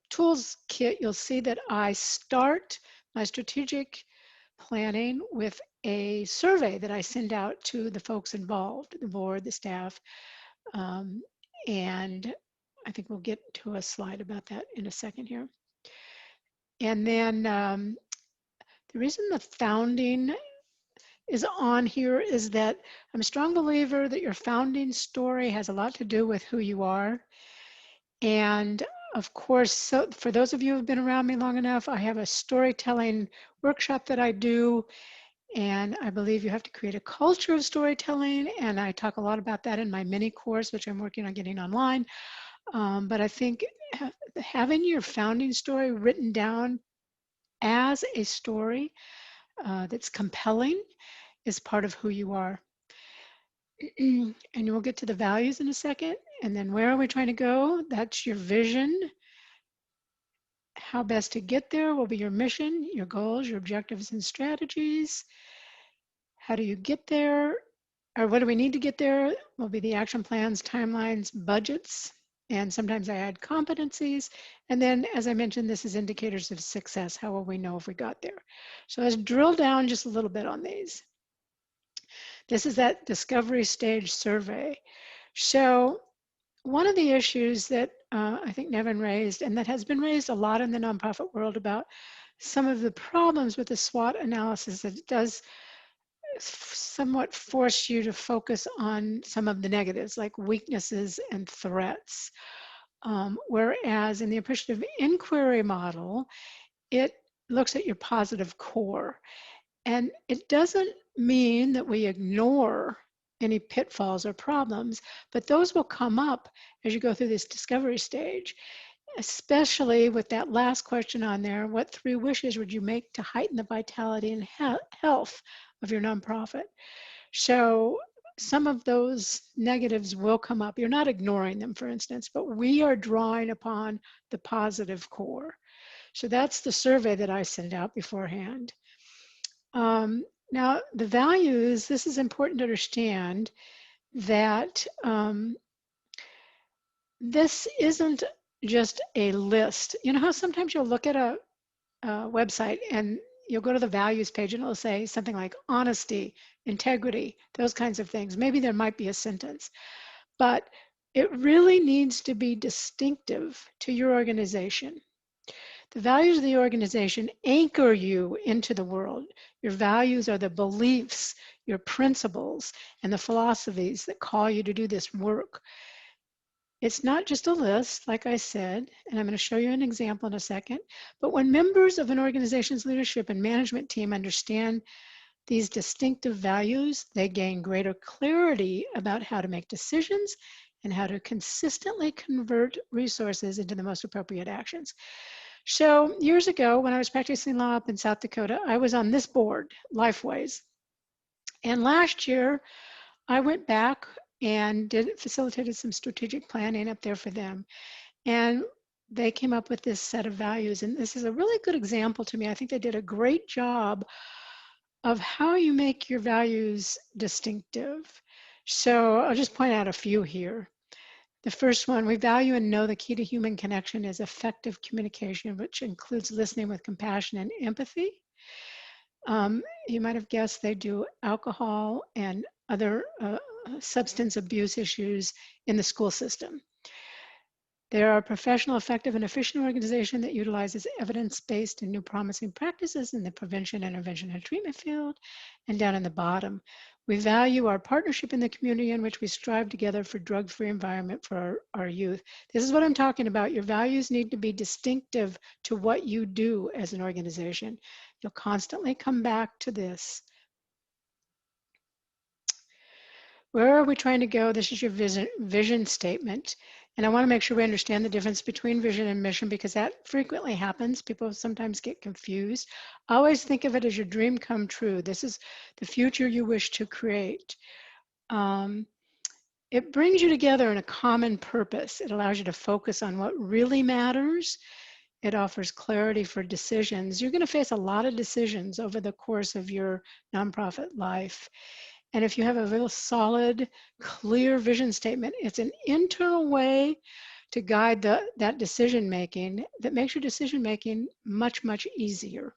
tools kit, you'll see that I start my strategic planning with a survey that I send out to the folks involved, the board, the staff, and I think we'll get to a slide about that in a second here. And then the reason the founding is on here is that I'm a strong believer that your founding story has a lot to do with who you are. And of course, so for those of you who've been around me long enough, I have a storytelling workshop that I do. And I believe you have to create a culture of storytelling. And I talk a lot about that in my mini course, which I'm working on getting online. But I think having your founding story written down as a story that's compelling is part of who you are. And we'll get to the values in a second. And then where are we trying to go? That's your vision. How best to get there will be your mission, your goals, your objectives and strategies. How do you get there? Or what do we need to get there? Will be the action plans, timelines, budgets, and sometimes I add competencies. And then, as I mentioned, this is indicators of success. How will we know if we got there? So let's drill down just a little bit on these. This is that discovery stage survey. So one of the issues that I think Nevin raised, and that has been raised a lot in the nonprofit world about some of the problems with the SWOT analysis, that it does somewhat force you to focus on some of the negatives like weaknesses and threats. Whereas in the appreciative inquiry model, it looks at your positive core. And it doesn't mean that we ignore any pitfalls or problems, but those will come up as you go through this discovery stage, especially with that last question on there: what 3 wishes would you make to heighten the vitality and health of your nonprofit? So some of those negatives will come up. You're not ignoring them, for instance, but we are drawing upon the positive core. So that's the survey that I sent out beforehand. Now, the values, this is important to understand that this isn't just a list. You know how sometimes you'll look at a website and you'll go to the values page and it'll say something like honesty, integrity, those kinds of things. Maybe there might be a sentence, but it really needs to be distinctive to your organization. The values of the organization anchor you into the world. Your values are the beliefs, your principles, and the philosophies that call you to do this work. It's not just a list, like I said, and I'm going to show you an example in a second, but when members of an organization's leadership and management team understand these distinctive values, they gain greater clarity about how to make decisions and how to consistently convert resources into the most appropriate actions. So years ago, when I was practicing law up in South Dakota, I was on this board, Lifeways. And last year, I went back and facilitated some strategic planning up there for them. And they came up with this set of values. And this is a really good example to me. I think they did a great job of how you make your values distinctive. So I'll just point out a few here. The first one: we value and know the key to human connection is effective communication, which includes listening with compassion and empathy. You might have guessed they do alcohol and other substance abuse issues in the school system. They are a professional, effective, and efficient organization that utilizes evidence-based and new promising practices in the prevention, intervention, and treatment field. And down in the bottom, we value our partnership in the community in which we strive together for drug-free environment for our youth. This is what I'm talking about. Your values need to be distinctive to what you do as an organization. You'll constantly come back to this. Where are we trying to go? This is your vision statement. And I want to make sure we understand the difference between vision and mission, because that frequently happens. People sometimes get confused. Always think of it as your dream come true. This is the future you wish to create. It brings you together in a common purpose. It allows you to focus on what really matters. It offers clarity for decisions. You're going to face a lot of decisions over the course of your nonprofit life. And if you have a real solid, clear vision statement, it's an internal way to guide that decision making that makes your decision making much, much easier.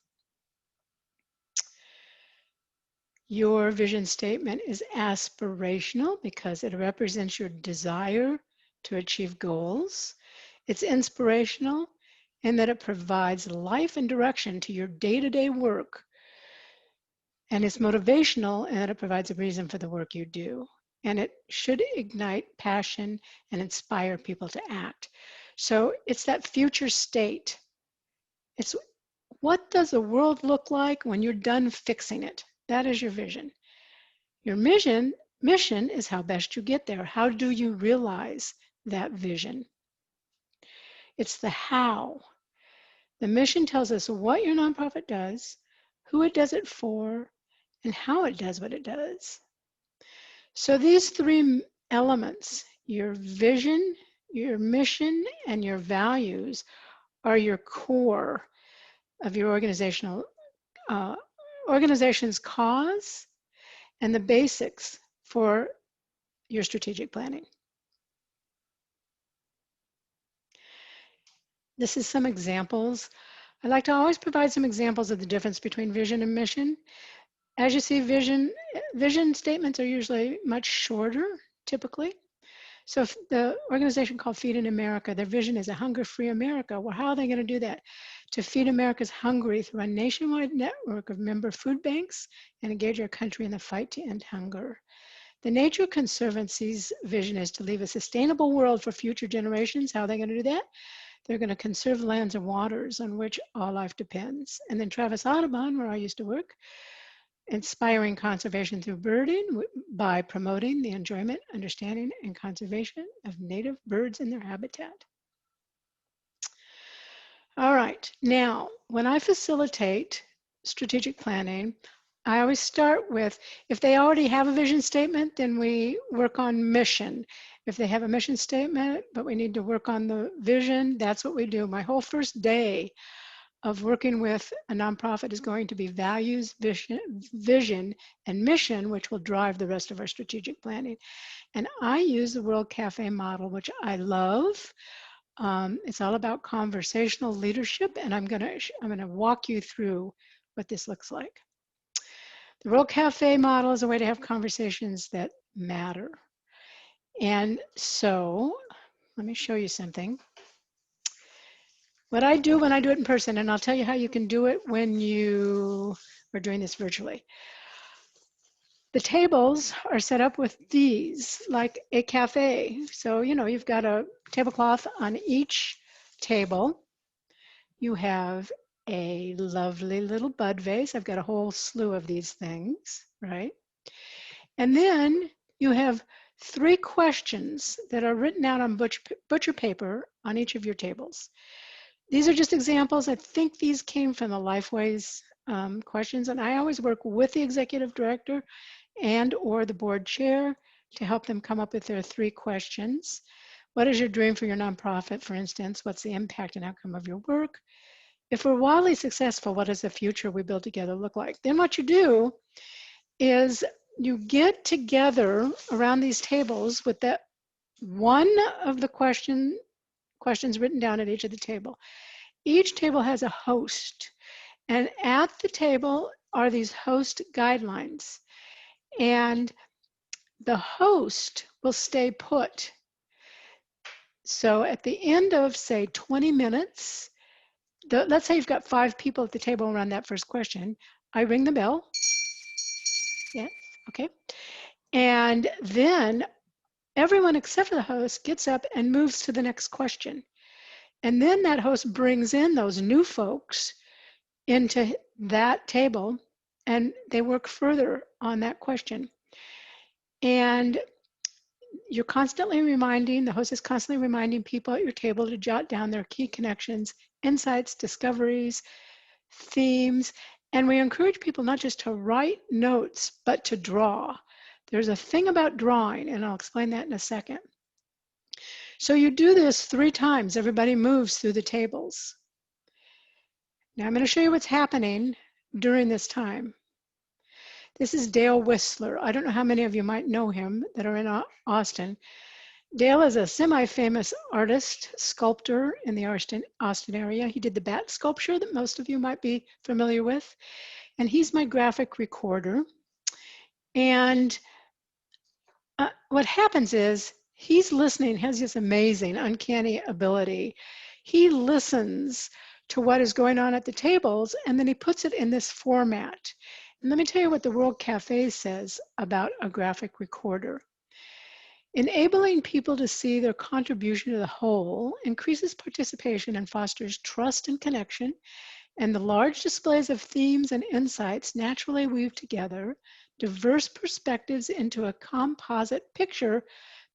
Your vision statement is aspirational because it represents your desire to achieve goals. It's inspirational in that it provides life and direction to your day-to-day work. And it's motivational in that it provides a reason for the work you do. And it should ignite passion and inspire people to act. So it's that future state. It's what does the world look like when you're done fixing it? That is your vision. Your mission is how best you get there. How do you realize that vision? It's the how. The mission tells us what your nonprofit does, who it does it for, and how it does what it does. So these 3 elements, your vision, your mission, and your values, are your core of your organization's cause and the basics for your strategic planning. This is some examples. I like to always provide some examples of the difference between vision and mission. As you see, vision statements are usually much shorter, typically. So if the organization called Feed in America, their vision is a hunger-free America. Well, how are they going to do that? To feed America's hungry through a nationwide network of member food banks and engage our country in the fight to end hunger. The Nature Conservancy's vision is to leave a sustainable world for future generations. How are they going to do that? They're going to conserve lands and waters on which all life depends. And then Travis Audubon, where I used to work, inspiring conservation through birding by promoting the enjoyment, understanding, and conservation of native birds and their habitat. All right, now, when I facilitate strategic planning, I always start with, if they already have a vision statement, then we work on mission. If they have a mission statement, but we need to work on the vision, that's what we do. My whole first day of working with a nonprofit is going to be values, vision, and mission, which will drive the rest of our strategic planning. And I use the World Cafe model, which I love. It's all about conversational leadership, and I'm gonna walk you through what this looks like. The World Cafe model is a way to have conversations that matter. And so, let me show you something. What I do when I do it in person, and I'll tell you how you can do it when you are doing this virtually. The tables are set up with these, like a cafe. So, you know, you've got a tablecloth on each table. You have a lovely little bud vase. I've got a whole slew of these things, right? And then you have 3 questions that are written out on butcher paper on each of your tables. These are just examples. I think these came from the Lifeways questions, and I always work with the executive director and or the board chair to help them come up with their 3 questions. What is your dream for your nonprofit, for instance? What's the impact and outcome of your work? If we're wildly successful, what does the future we build together look like? Then what you do is you get together around these tables with that one of the questions written down at each of the table. Each table has a host, and at the table are these host guidelines. And the host will stay put. So at the end of, say, 20 minutes, let's say you've got 5 people at the table around that first question. I ring the bell. Yeah, okay. And then everyone except for the host gets up and moves to the next question. And then that host brings in those new folks into that table, and they work further on that question. And you're constantly reminding, the host is constantly reminding people at your table to jot down their key connections, insights, discoveries, themes, and we encourage people not just to write notes, but to draw. There's a thing about drawing, and I'll explain that in a second. So you do this 3 times. Everybody moves through the tables. Now I'm going to show you what's happening during this time. This is Dale Whistler. I don't know how many of you might know him that are in Austin. Dale is a semi-famous artist, sculptor in the Austin area. He did the bat sculpture that most of you might be familiar with. And he's my graphic recorder. And what happens is he's listening, has this amazing, uncanny ability. He listens to what is going on at the tables, and then he puts it in this format. And let me tell you what the World Cafe says about a graphic recorder. Enabling people to see their contribution to the whole increases participation and fosters trust and connection, and the large displays of themes and insights naturally weave together diverse perspectives into a composite picture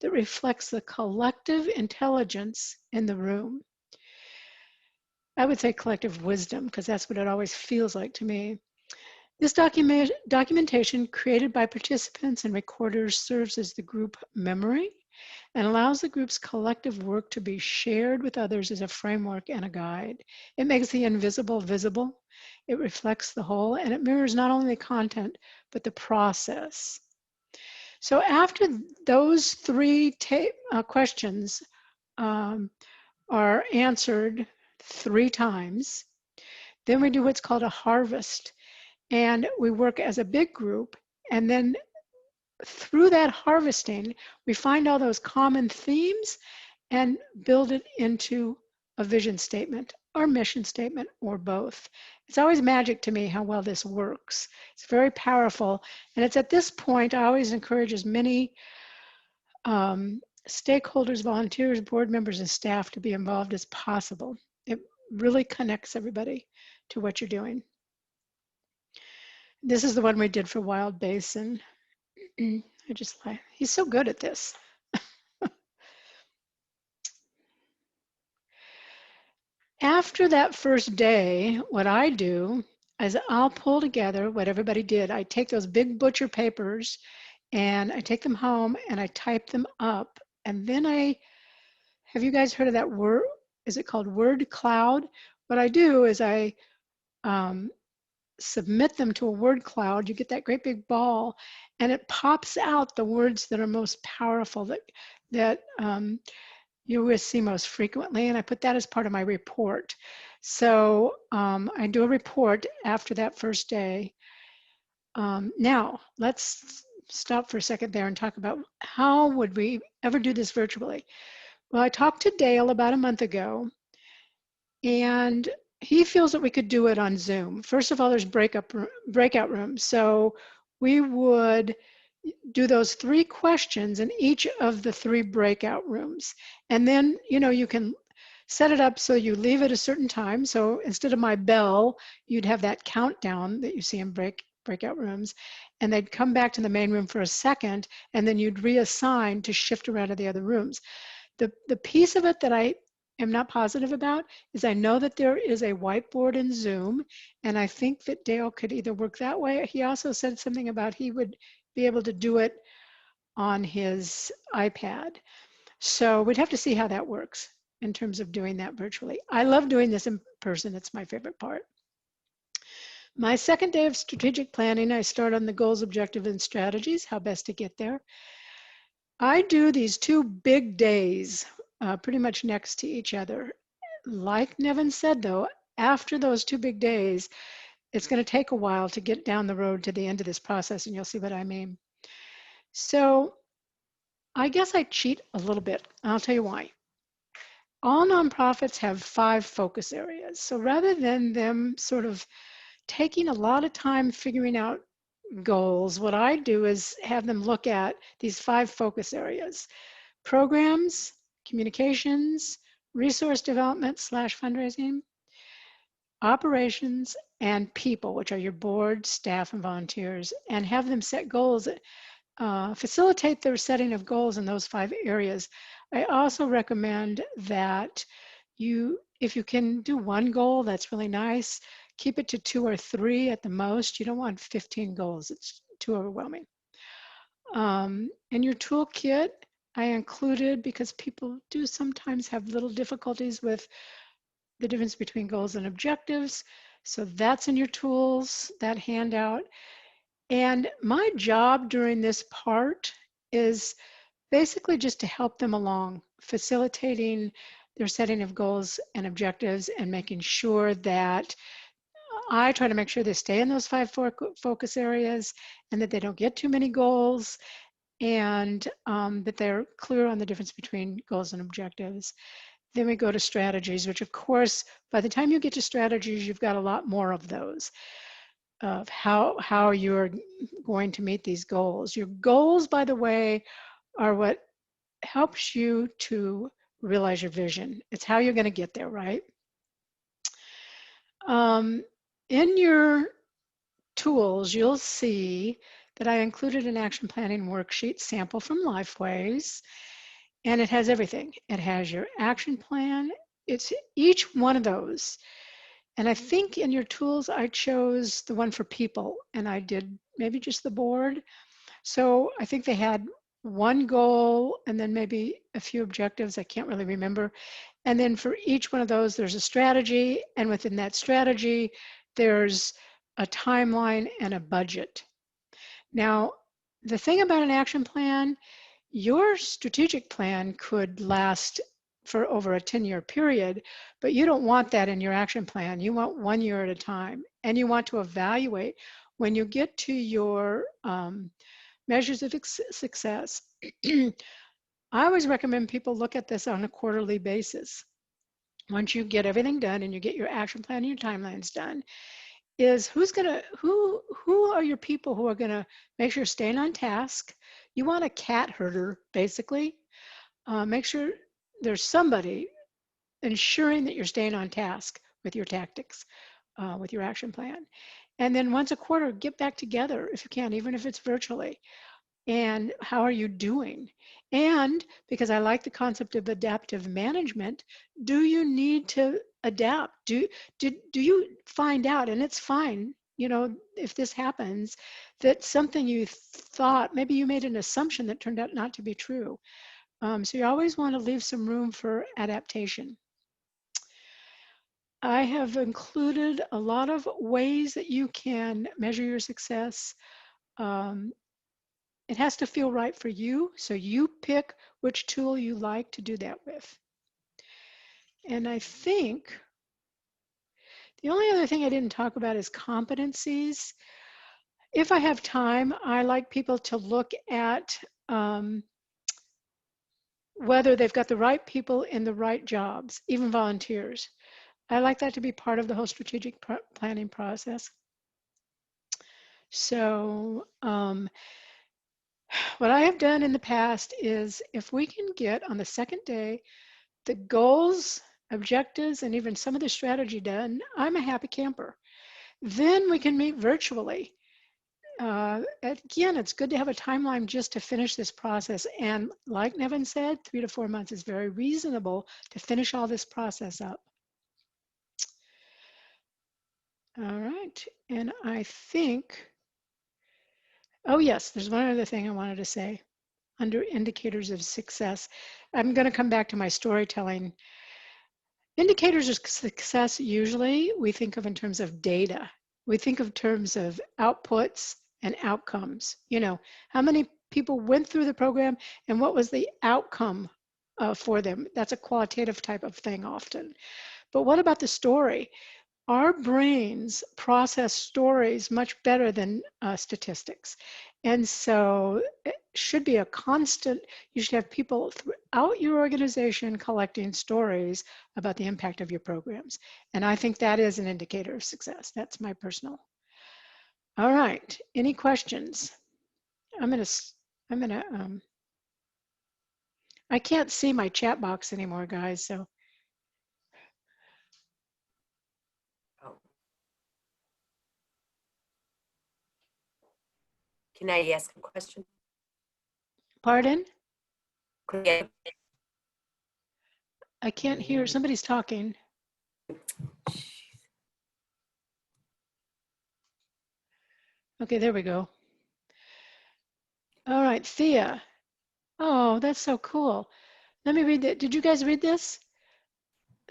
that reflects the collective intelligence in the room. I would say collective wisdom, because that's what it always feels like to me. This documentation created by participants and recorders serves as the group memory and allows the group's collective work to be shared with others as a framework and a guide. It makes the invisible visible, it reflects the whole, and it mirrors not only the content, but the process. So after those 3 questions are answered 3 times. Then we do what's called a harvest, and we work as a big group, and then through that harvesting, we find all those common themes and build it into a vision statement or mission statement or both. It's always magic to me how well this works. It's very powerful. And it's at this point, I always encourage as many stakeholders, volunteers, board members, and staff to be involved as possible. It really connects everybody to what you're doing. This is the one we did for Wild Basin. I just like, he's so good at this. After that first day, what I do is I'll pull together what everybody did. I take those big butcher papers and I take them home and I type them up. And then have you guys heard of that word? Is it called word cloud? What I do is I submit them to a word cloud. You get that great big ball and it pops out the words that are most powerful, that you will see most frequently, and I put that as part of my report. So I do a report after that first day. Now, let's stop for a second there and talk about how would we ever do this virtually. Well, I talked to Dale about a month ago, and he feels that we could do it on Zoom. First of all, there's breakout rooms. So we would do those 3 questions in each of the 3 breakout rooms. And then, you can set it up so you leave at a certain time. So instead of my bell, you'd have that countdown that you see in breakout rooms, and they'd come back to the main room for a second, and then you'd reassign to shift around to the other rooms. The piece of it that I am not positive about is I know that there is a whiteboard in Zoom, and I think that Dale could either work that way. He also said something about he would be able to do it on his iPad. So we'd have to see how that works in terms of doing that virtually. I love doing this in person. It's my favorite part. My second day of strategic planning, I start on the goals, objectives, and strategies, how best to get there. I do these 2 big days pretty much next to each other. Like Nevin said, though, after those 2 big days, it's going to take a while to get down the road to the end of this process, and you'll see what I mean. So I guess I cheat a little bit. I'll tell you why. All nonprofits have 5 focus areas. So rather than them sort of taking a lot of time figuring out goals, what I do is have them look at these 5 focus areas: programs, communications, resource development / fundraising, operations, and people, which are your board, staff, and volunteers, and have them set goals, facilitate their setting of goals in those 5 areas. I also recommend that if you can do 1 goal, that's really nice. Keep it to 2 or 3 at the most. You don't want 15 goals. It's too overwhelming. In your toolkit, I included, because people do sometimes have little difficulties with the difference between goals and objectives. So that's in your tools, that handout. And my job during this part is basically just to help them along, facilitating their setting of goals and objectives and making sure that I try to make sure they stay in those 5 focus areas and that they don't get too many goals, and that they're clear on the difference between goals and objectives. Then we go to strategies, which of course, by the time you get to strategies, you've got a lot more of those, of how you're going to meet these goals. Your goals, by the way, are what helps you to realize your vision. It's how you're going to get there, right? In your tools, you'll see that I included an action planning worksheet sample from Lifeways, and it has everything. It has your action plan. It's each one of those. And I think in your tools, I chose the one for people, and I did maybe just the board. So I think they had 1 goal and then maybe a few objectives. I can't really remember. And then for each one of those, there's a strategy. And within that strategy, there's a timeline and a budget. Now, the thing about an action plan, your strategic plan could last for over a 10-year period, but you don't want that in your action plan. You want 1 year at a time, and you want to evaluate when you get to your measures of success. I always recommend people look at this on a quarterly basis. Once you get everything done and you get your action plan and your timelines done, is who are your people who are gonna make sure you're staying on task. You want a cat herder, basically. Make sure there's somebody ensuring that you're staying on task with your tactics, with your action plan. And then once a quarter, get back together if you can, even if it's virtually. And how are you doing? And because I like the concept of adaptive management, do you need to adapt? Do you find out, and it's fine, you know, if this happens, that something you thought, maybe you made an assumption that turned out not to be true. So you always want to leave some room for adaptation. I have included a lot of ways that you can measure your success. It has to feel right for you, so you pick which tool you like to do that with. And I think the only other thing I didn't talk about is competencies. If I have time, I like people to look at whether they've got the right people in the right jobs, even volunteers. I like that to be part of the whole strategic planning process. So what I have done in the past is if we can get on the second day the goals, objectives, and even some of the strategy done, I'm a happy camper. Then we can meet virtually. Again, it's good to have a timeline just to finish this process. And like Nevin said, 3 to 4 months is very reasonable to finish all this process up. All right, and I think, oh yes, there's one other thing I wanted to say under indicators of success. I'm going to come back to my storytelling. Indicators of success, usually we think of in terms of data. We think of terms of outputs and outcomes. You know, how many people went through the program and what was the outcome for them? That's a qualitative type of thing often. But what about the story? Our brains process stories much better than statistics. And so it should be a constant, you should have people throughout your organization collecting stories about the impact of your programs. And I think that is an indicator of success. That's my personal. All right, any questions? I can't see my chat box anymore, guys, so. Can I ask a question? Pardon? Yeah. I can't hear, somebody's talking. Okay, there we go. All right, Thea. Oh, that's so cool. Let me read that. Did you guys read this?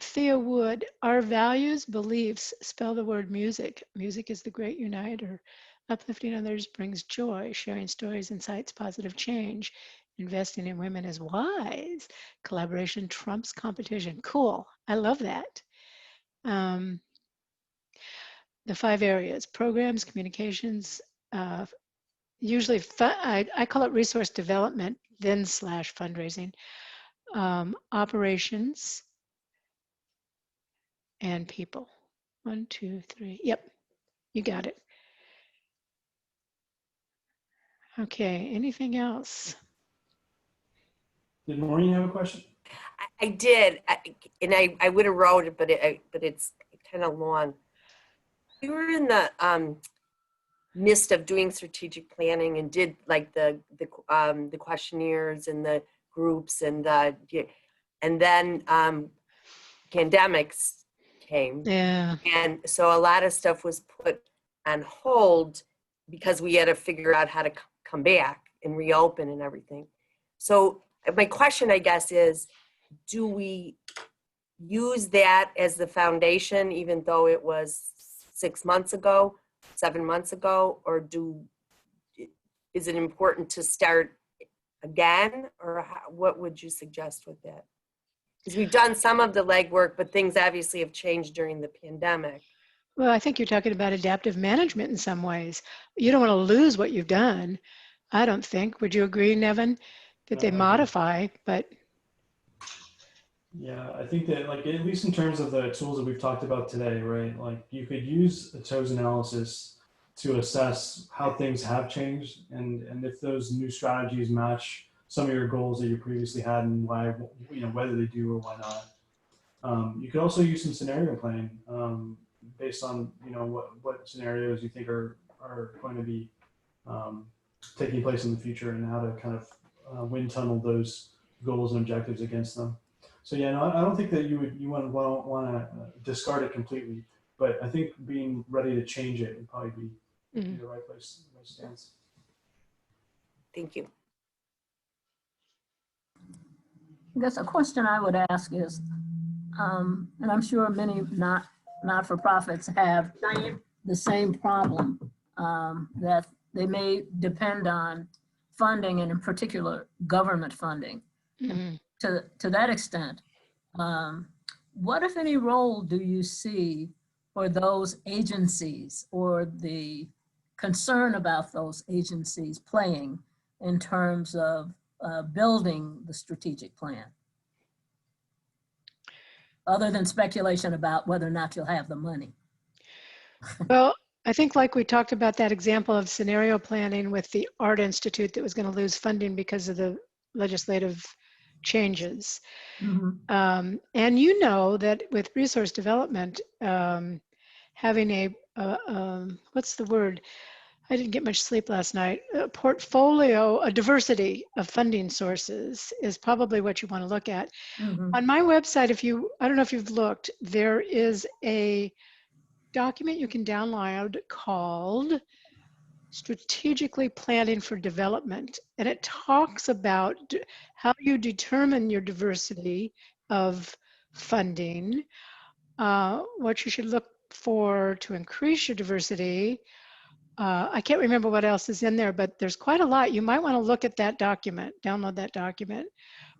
Thea Wood, our values, beliefs spell the word music. Music is the great uniter. Uplifting others brings joy. Sharing stories incites positive change. Investing in women is wise. Collaboration trumps competition. Cool. I love that. The 5 areas: programs, communications, usually I call it resource development, then / fundraising, operations, and people. 1, 2, 3. Yep, you got it. Okay, anything else? Did Maureen have a question? I did, and I would have wrote it, but it's kind of long. We were in the midst of doing strategic planning and did like the questionnaires and the groups and then pandemics came. Yeah. And so a lot of stuff was put on hold because we had to figure out how to come back and reopen and everything. So my question, I guess, is, do we use that as the foundation, even though it was 6 months ago, 7 months ago, or is it important to start again, or what would you suggest with that? Because we've done some of the legwork, but things obviously have changed during the pandemic. Well, I think you're talking about adaptive management in some ways. You don't want to lose what you've done, I don't think. Would you agree, Nevin, that No, they I agree. modify, but Yeah, I think that, like, at least in terms of the tools that we've talked about today, right? Like, you could use a TOES analysis to assess how things have changed, and if those new strategies match some of your goals that you previously had, and why, whether they do or why not. You could also use some scenario planning based on what scenarios you think are going to be taking place in the future, and how to kind of wind tunnel those goals and objectives against them. So yeah, no, I don't think that you want to discard it completely, but I think being ready to change it would probably be the right place, the right stance. Thank you. I guess a question I would ask is, and I'm sure many not-for-profits have the same problem, that they may depend on funding, and in particular government funding. To that extent, what, if any, role do you see for those agencies, or the concern about those agencies playing in terms of building the strategic plan? Other than speculation about whether or not you'll have the money. Well, I think, like we talked about that example of scenario planning with the Art Institute that was going to lose funding because of the legislative changes. And you know that with resource development, having a, what's the word? I didn't get much sleep last night. A portfolio, a diversity of funding sources is probably what you want to look at. On my website, I don't know if you've looked, there is a document you can download called Strategically Planning for Development. And it talks about how you determine your diversity of funding, what you should look for to increase your diversity. I can't remember what else is in there, but there's quite a lot. You might want to look at that document, download that document.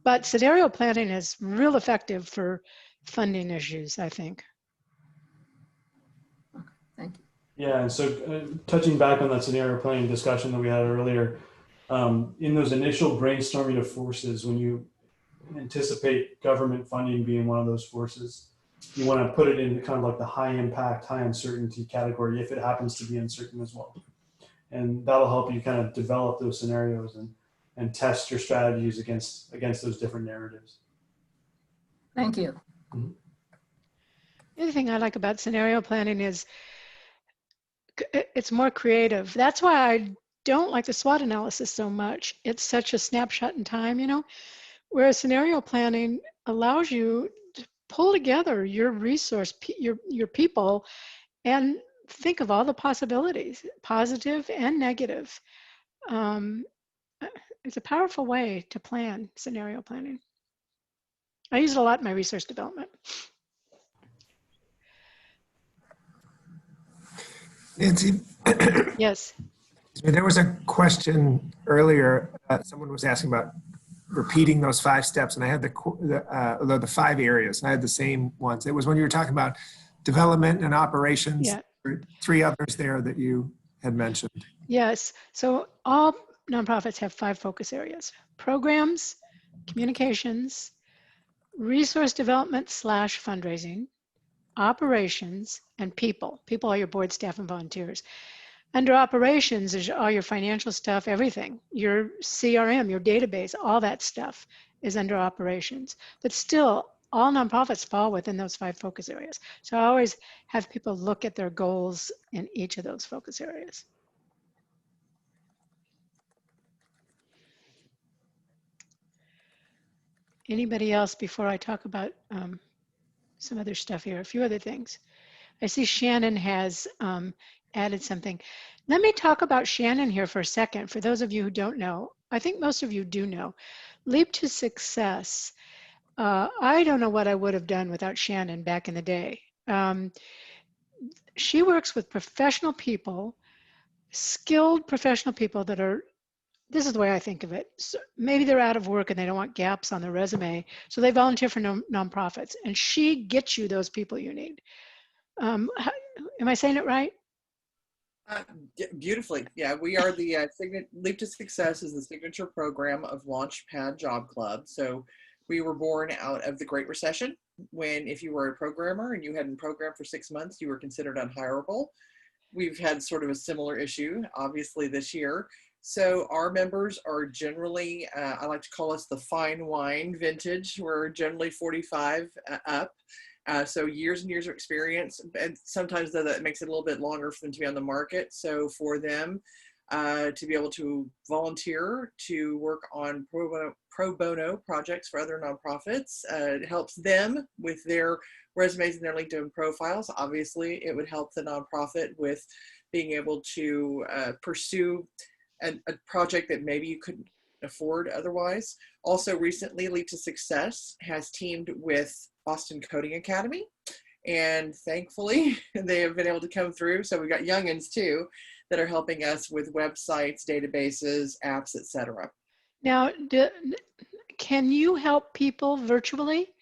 But scenario planning is real effective for funding issues, I think. Thank you. Yeah, and so touching back on that scenario planning discussion that we had earlier, in those initial brainstorming of forces, when you anticipate government funding being one of those forces, you want to put it in kind of like the high impact, high uncertainty category if it happens to be uncertain as well. And that'll help you kind of develop those scenarios and test your strategies against those different narratives. Thank you. The other thing I like about scenario planning is it's more creative. That's why I don't like the SWOT analysis so much. It's such a snapshot in time, whereas scenario planning allows you to pull together your resource, your people, and think of all the possibilities, positive and negative. It's a powerful way to plan scenario planning. I use it a lot in my research development. Nancy? Yes. There was a question earlier. Someone was asking about repeating those 5 steps, and I had the 5 areas. And I had the same ones. It was when you were talking about development and operations. Yeah. 3 others there that you had mentioned. Yes. So all nonprofits have 5 focus areas: programs, communications, resource development / fundraising, operations, and people. People are your board, staff, and volunteers. Under operations is all your financial stuff, everything. Your CRM, your database, all that stuff is under operations. But still, all nonprofits fall within those 5 focus areas. So I always have people look at their goals in each of those focus areas. Anybody else before I talk about some other stuff here, a few other things? I see Shannon has added something. Let me talk about Shannon here for a second. For those of you who don't know, I think most of you do know. Leap to Success. I don't know what I would have done without Shannon back in the day. She works with professional people, skilled professional people that are this is the way I think of it. So maybe they're out of work and they don't want gaps on their resume, so they volunteer for nonprofits, and she gets you those people you need. Am I saying it right? Beautifully. Yeah, we are the Leap to Success is the signature program of Launchpad Job Club. So we were born out of the Great Recession, when if you were a programmer and you hadn't programmed for 6 months, you were considered unhireable. We've had sort of a similar issue, obviously, this year. So our members are generally, I like to call us the fine wine vintage. We're generally 45 up. So years and years of experience, and sometimes though that makes it a little bit longer for them to be on the market. So for them to be able to volunteer to work on pro bono projects for other nonprofits, it helps them with their resumes and their LinkedIn profiles. Obviously, it would help the nonprofit with being able to pursue a project that maybe you couldn't afford otherwise. Also recently, Leap to Success has teamed with Boston Coding Academy, and thankfully they have been able to come through. So we've got youngins too that are helping us with websites, databases, apps, etc. Now, can you help people virtually?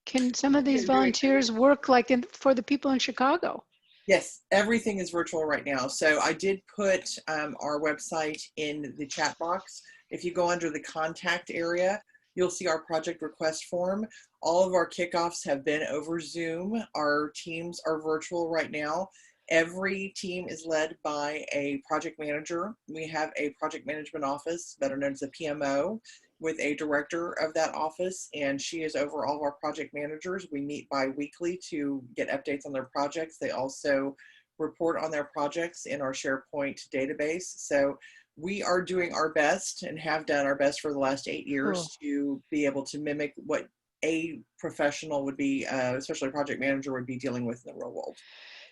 Can some of these volunteers work like for the people in Chicago? Yes, everything is virtual right now. So I did put our website in the chat box. If you go under the contact area, you'll see our project request form. All of our kickoffs have been over Zoom. Our teams are virtual right now. Every team is led by a project manager. We have a project management office, better known as a PMO, with a director of that office, and she is over all of our project managers. We meet bi-weekly to get updates on their projects. They also report on their projects in our SharePoint database. So we are doing our best and have done our best for the last 8 years to be able to mimic what a professional would be, especially a project manager, would be dealing with in the real world.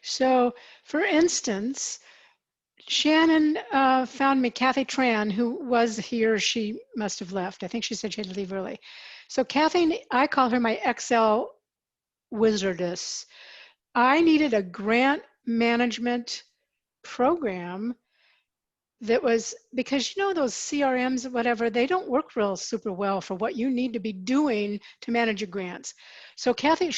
So, for instance, Shannon found me Kathy Tran, who was here. She must have left. I think she said she had to leave early. So Kathy, I call her my Excel wizardess. I needed a grant management program that was, because you know those CRMs, whatever, they don't work real super well for what you need to be doing to manage your grants. So Kathy,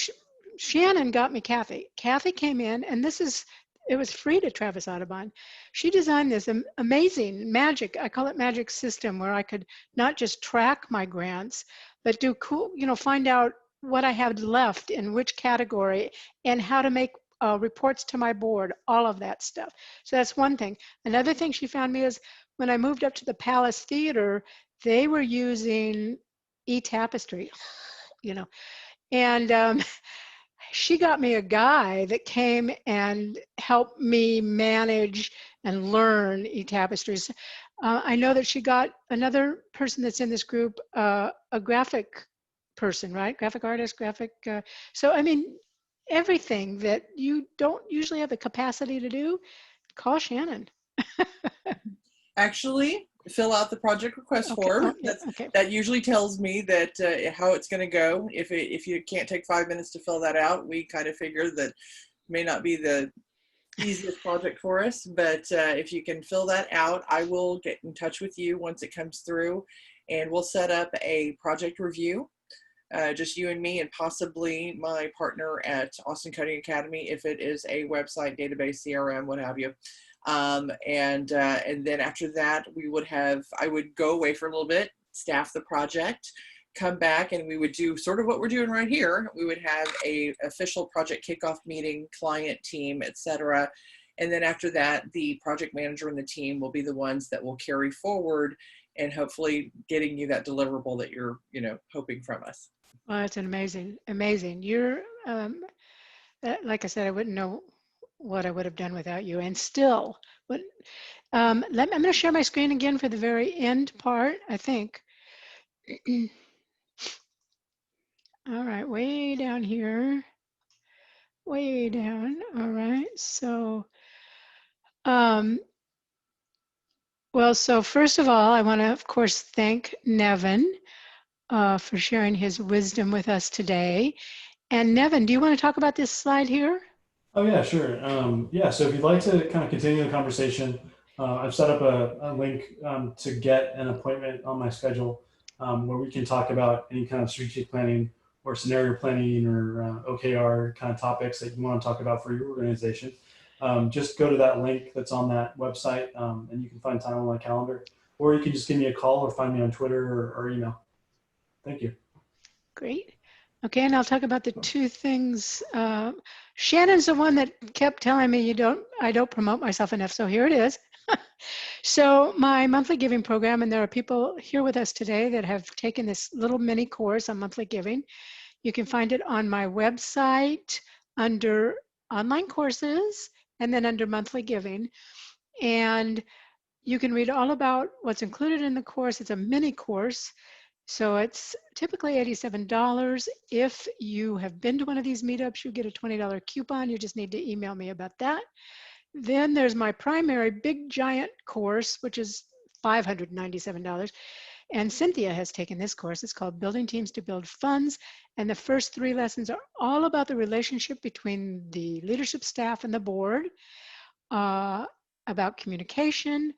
Shannon got me Kathy. Kathy came in, and it was free to Travis Audubon. She designed this amazing magic, I call it magic system, where I could not just track my grants, but do cool, find out what I had left in which category and how to make reports to my board, all of that stuff. So that's one thing. Another thing she found me is when I moved up to the Palace Theater, they were using e-tapestry, and she got me a guy that came and helped me manage and learn e-tapestries. I know that she got another person that's in this group, a graphic person, right? Graphic artist, so I mean, everything that you don't usually have the capacity to do, call Shannon. Actually, fill out the project request form. That usually tells me that how it's going to go. If you can't take 5 minutes to fill that out, we kind of figure that may not be the easiest project for us. But if you can fill that out, I will get in touch with you once it comes through, and we'll set up a project review. Just you and me, and possibly my partner at Austin Coding Academy, if it is a website, database, CRM, what have you. And then after that, I would go away for a little bit, staff the project, come back, and we would do sort of what we're doing right here. We would have a official project kickoff meeting, client team, etc. And then after that, the project manager and the team will be the ones that will carry forward and hopefully getting you that deliverable that you're, hoping from us. Well, it's amazing. You're, like I said, I wouldn't know what I would have done without you. And still, but I'm going to share my screen again for the very end part, I think. All right, way down here, way down. All right, so, so first of all, I want to, of course, thank Nevin for sharing his wisdom with us today. And Nevin, do you want to talk about this slide here? Oh yeah, sure. So if you'd like to kind of continue the conversation, I've set up a link to get an appointment on my schedule where we can talk about any kind of strategic planning or scenario planning or OKR kind of topics that you want to talk about for your organization. Just go to that link that's on that website and you can find time on my calendar, or you can just give me a call or find me on Twitter or email. Thank you. Great. Okay, and I'll talk about the two things. Shannon's the one that kept telling me I don't promote myself enough, so here it is. So my monthly giving program, and there are people here with us today that have taken this little mini course on monthly giving. You can find it on my website under online courses and then under monthly giving. And you can read all about what's included in the course. It's a mini course. So it's typically $87. If you have been to one of these meetups, you get a $20 coupon. You just need to email me about that. Then there's my primary big giant course, which is $597. And Cynthia has taken this course. It's called Building Teams to Build Funds. And the first 3 lessons are all about the relationship between the leadership staff and the board, about communication,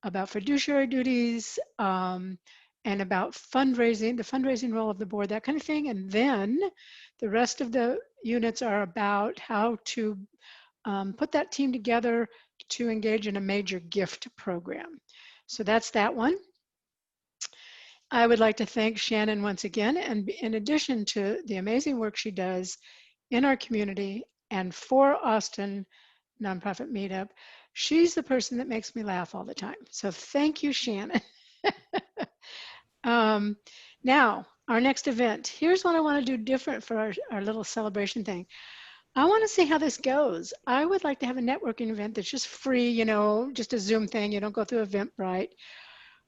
about fiduciary duties, and about fundraising, the fundraising role of the board, that kind of thing. And then the rest of the units are about how to put that team together to engage in a major gift program. So that's that one. I would like to thank Shannon once again, and in addition to the amazing work she does in our community and for Austin Nonprofit Meetup, she's the person that makes me laugh all the time. So thank you, Shannon. Now, our next event. Here's what I want to do different for our little celebration thing. I want to see how this goes. I would like to have a networking event that's just free, you know, just a Zoom thing. You don't go through Eventbrite.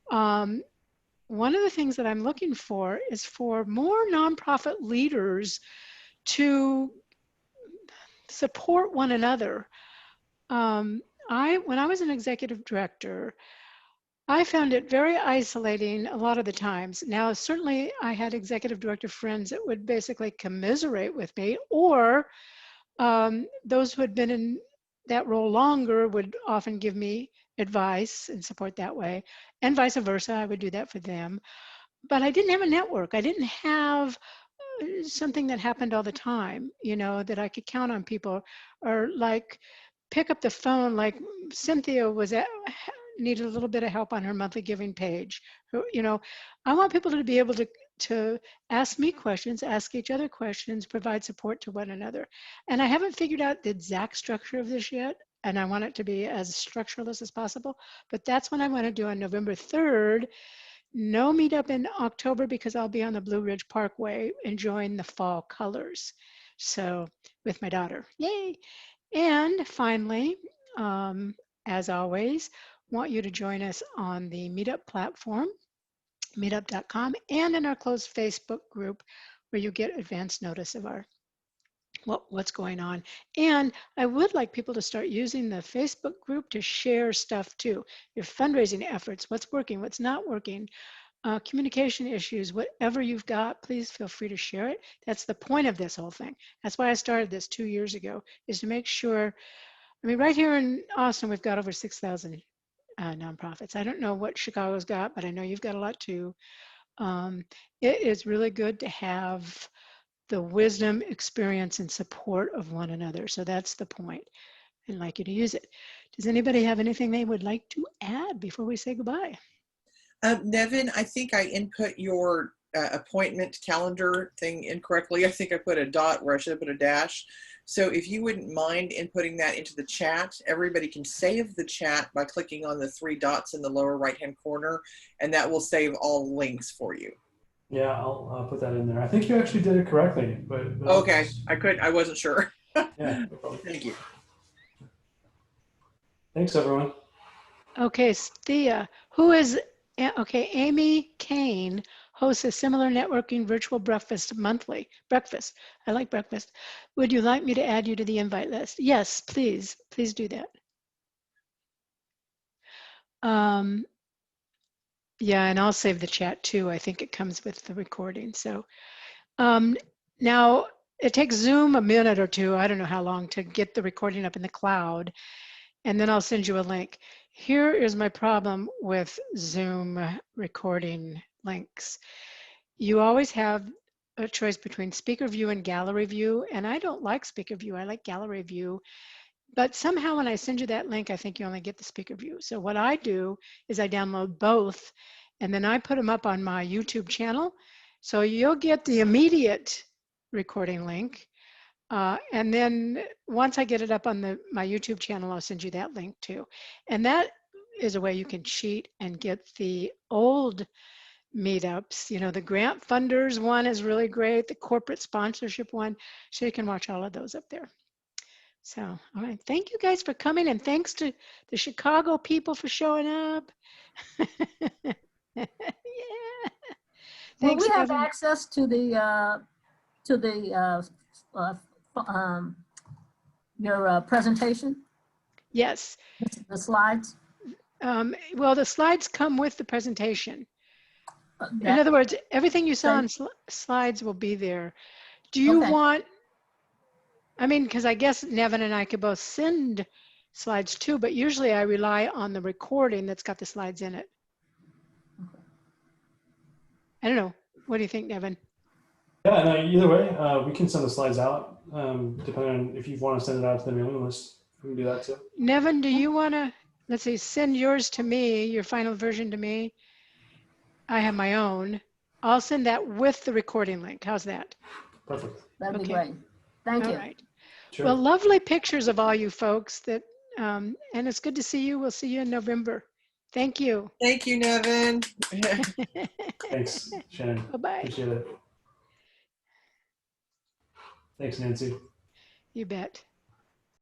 One of the things that I'm looking for is for more nonprofit leaders to support one another. When I was an executive director, I found it very isolating a lot of the times. Now, certainly I had executive director friends that would basically commiserate with me, or those who had been in that role longer would often give me advice and support that way, and vice versa. I would do that for them. But I didn't have a network. I didn't have something that happened all the time, you know, that I could count on people, or like pick up the phone, like Cynthia was needed a little bit of help on her monthly giving page. You know, I want people to be able to ask me questions, ask each other questions, provide support to one another. And I haven't figured out the exact structure of this yet, and I want it to be as structureless as possible, but that's what I want to do on November 3rd. No meetup in October because I'll be on the Blue Ridge Parkway enjoying the fall colors. So with my daughter, yay. And finally, as always, want you to join us on the Meetup platform, meetup.com, and in our closed Facebook group where you get advance notice of our what's going on. And I would like people to start using the Facebook group to share stuff too. Your fundraising efforts, what's working, what's not working, communication issues, whatever you've got, please feel free to share it. That's the point of this whole thing. That's why I started this 2 years ago, is to make sure, I mean, right here in Austin, we've got over 6,000 nonprofits. I don't know what Chicago's got, but I know you've got a lot too. It is really good to have the wisdom, experience, and support of one another. So that's the point. I'd like you to use it. Does anybody have anything they would like to add before we say goodbye? Nevin, I think I input your appointment calendar thing incorrectly. I think I put a dot where I should have put a dash. So if you wouldn't mind inputting that into the chat, everybody can save the chat by clicking on the 3 dots in the lower right-hand corner, and that will save all links for you. Yeah, I'll put that in there. I think you actually did it correctly, but okay, I wasn't sure. Yeah, no problem. Thank you. Thanks, everyone. Okay, Thea, who is, okay, Amy Kane hosts a similar networking virtual breakfast monthly. Breakfast, I like breakfast. Would you like me to add you to the invite list? Yes, please do that. Yeah, and I'll save the chat too. I think it comes with the recording. So now it takes Zoom a minute or two, I don't know how long, to get the recording up in the cloud. and then I'll send you a link. Here is my problem with Zoom recording links. You always have a choice between speaker view and gallery view, and I don't like speaker view, I like gallery view. But somehow when I send you that link, I think you only get the speaker view. So what I do is I download both, and then I put them up on my YouTube channel. So you'll get the immediate recording link. And then once I get it up on my YouTube channel, I'll send you that link too. And that is a way you can cheat and get the old meetups. You know, the grant funders one is really great, the corporate sponsorship one. So you can watch all of those up there. So, all right. Thank you guys for coming, and thanks to the Chicago people for showing up. Yeah. Will Thanks, we have Evan. access to the your presentation, Yes. the slides? Well, the slides come with the presentation. In That- other words, everything you saw Okay. on slides will be there. Do you Okay. want, I mean, because I guess Nevin and I could both send slides too, but usually I rely on the recording that's got the slides in it. I don't know. What do you think, Nevin? Yeah, no, either way, we can send the slides out, depending on if you want to send it out to the mailing list. We can do that too. Nevin, do you want to, let's see, send yours to me, your final version to me? I have my own. I'll send that with the recording link. How's that? Perfect. That'd be Okay. great. Thank All you. right. Sure. Well, lovely pictures of all you folks that, and it's good to see you. We'll see you in November. Thank you. Thank you, Nevin. Thanks, Shannon. Bye-bye. Appreciate it. Thanks, Nancy. You bet.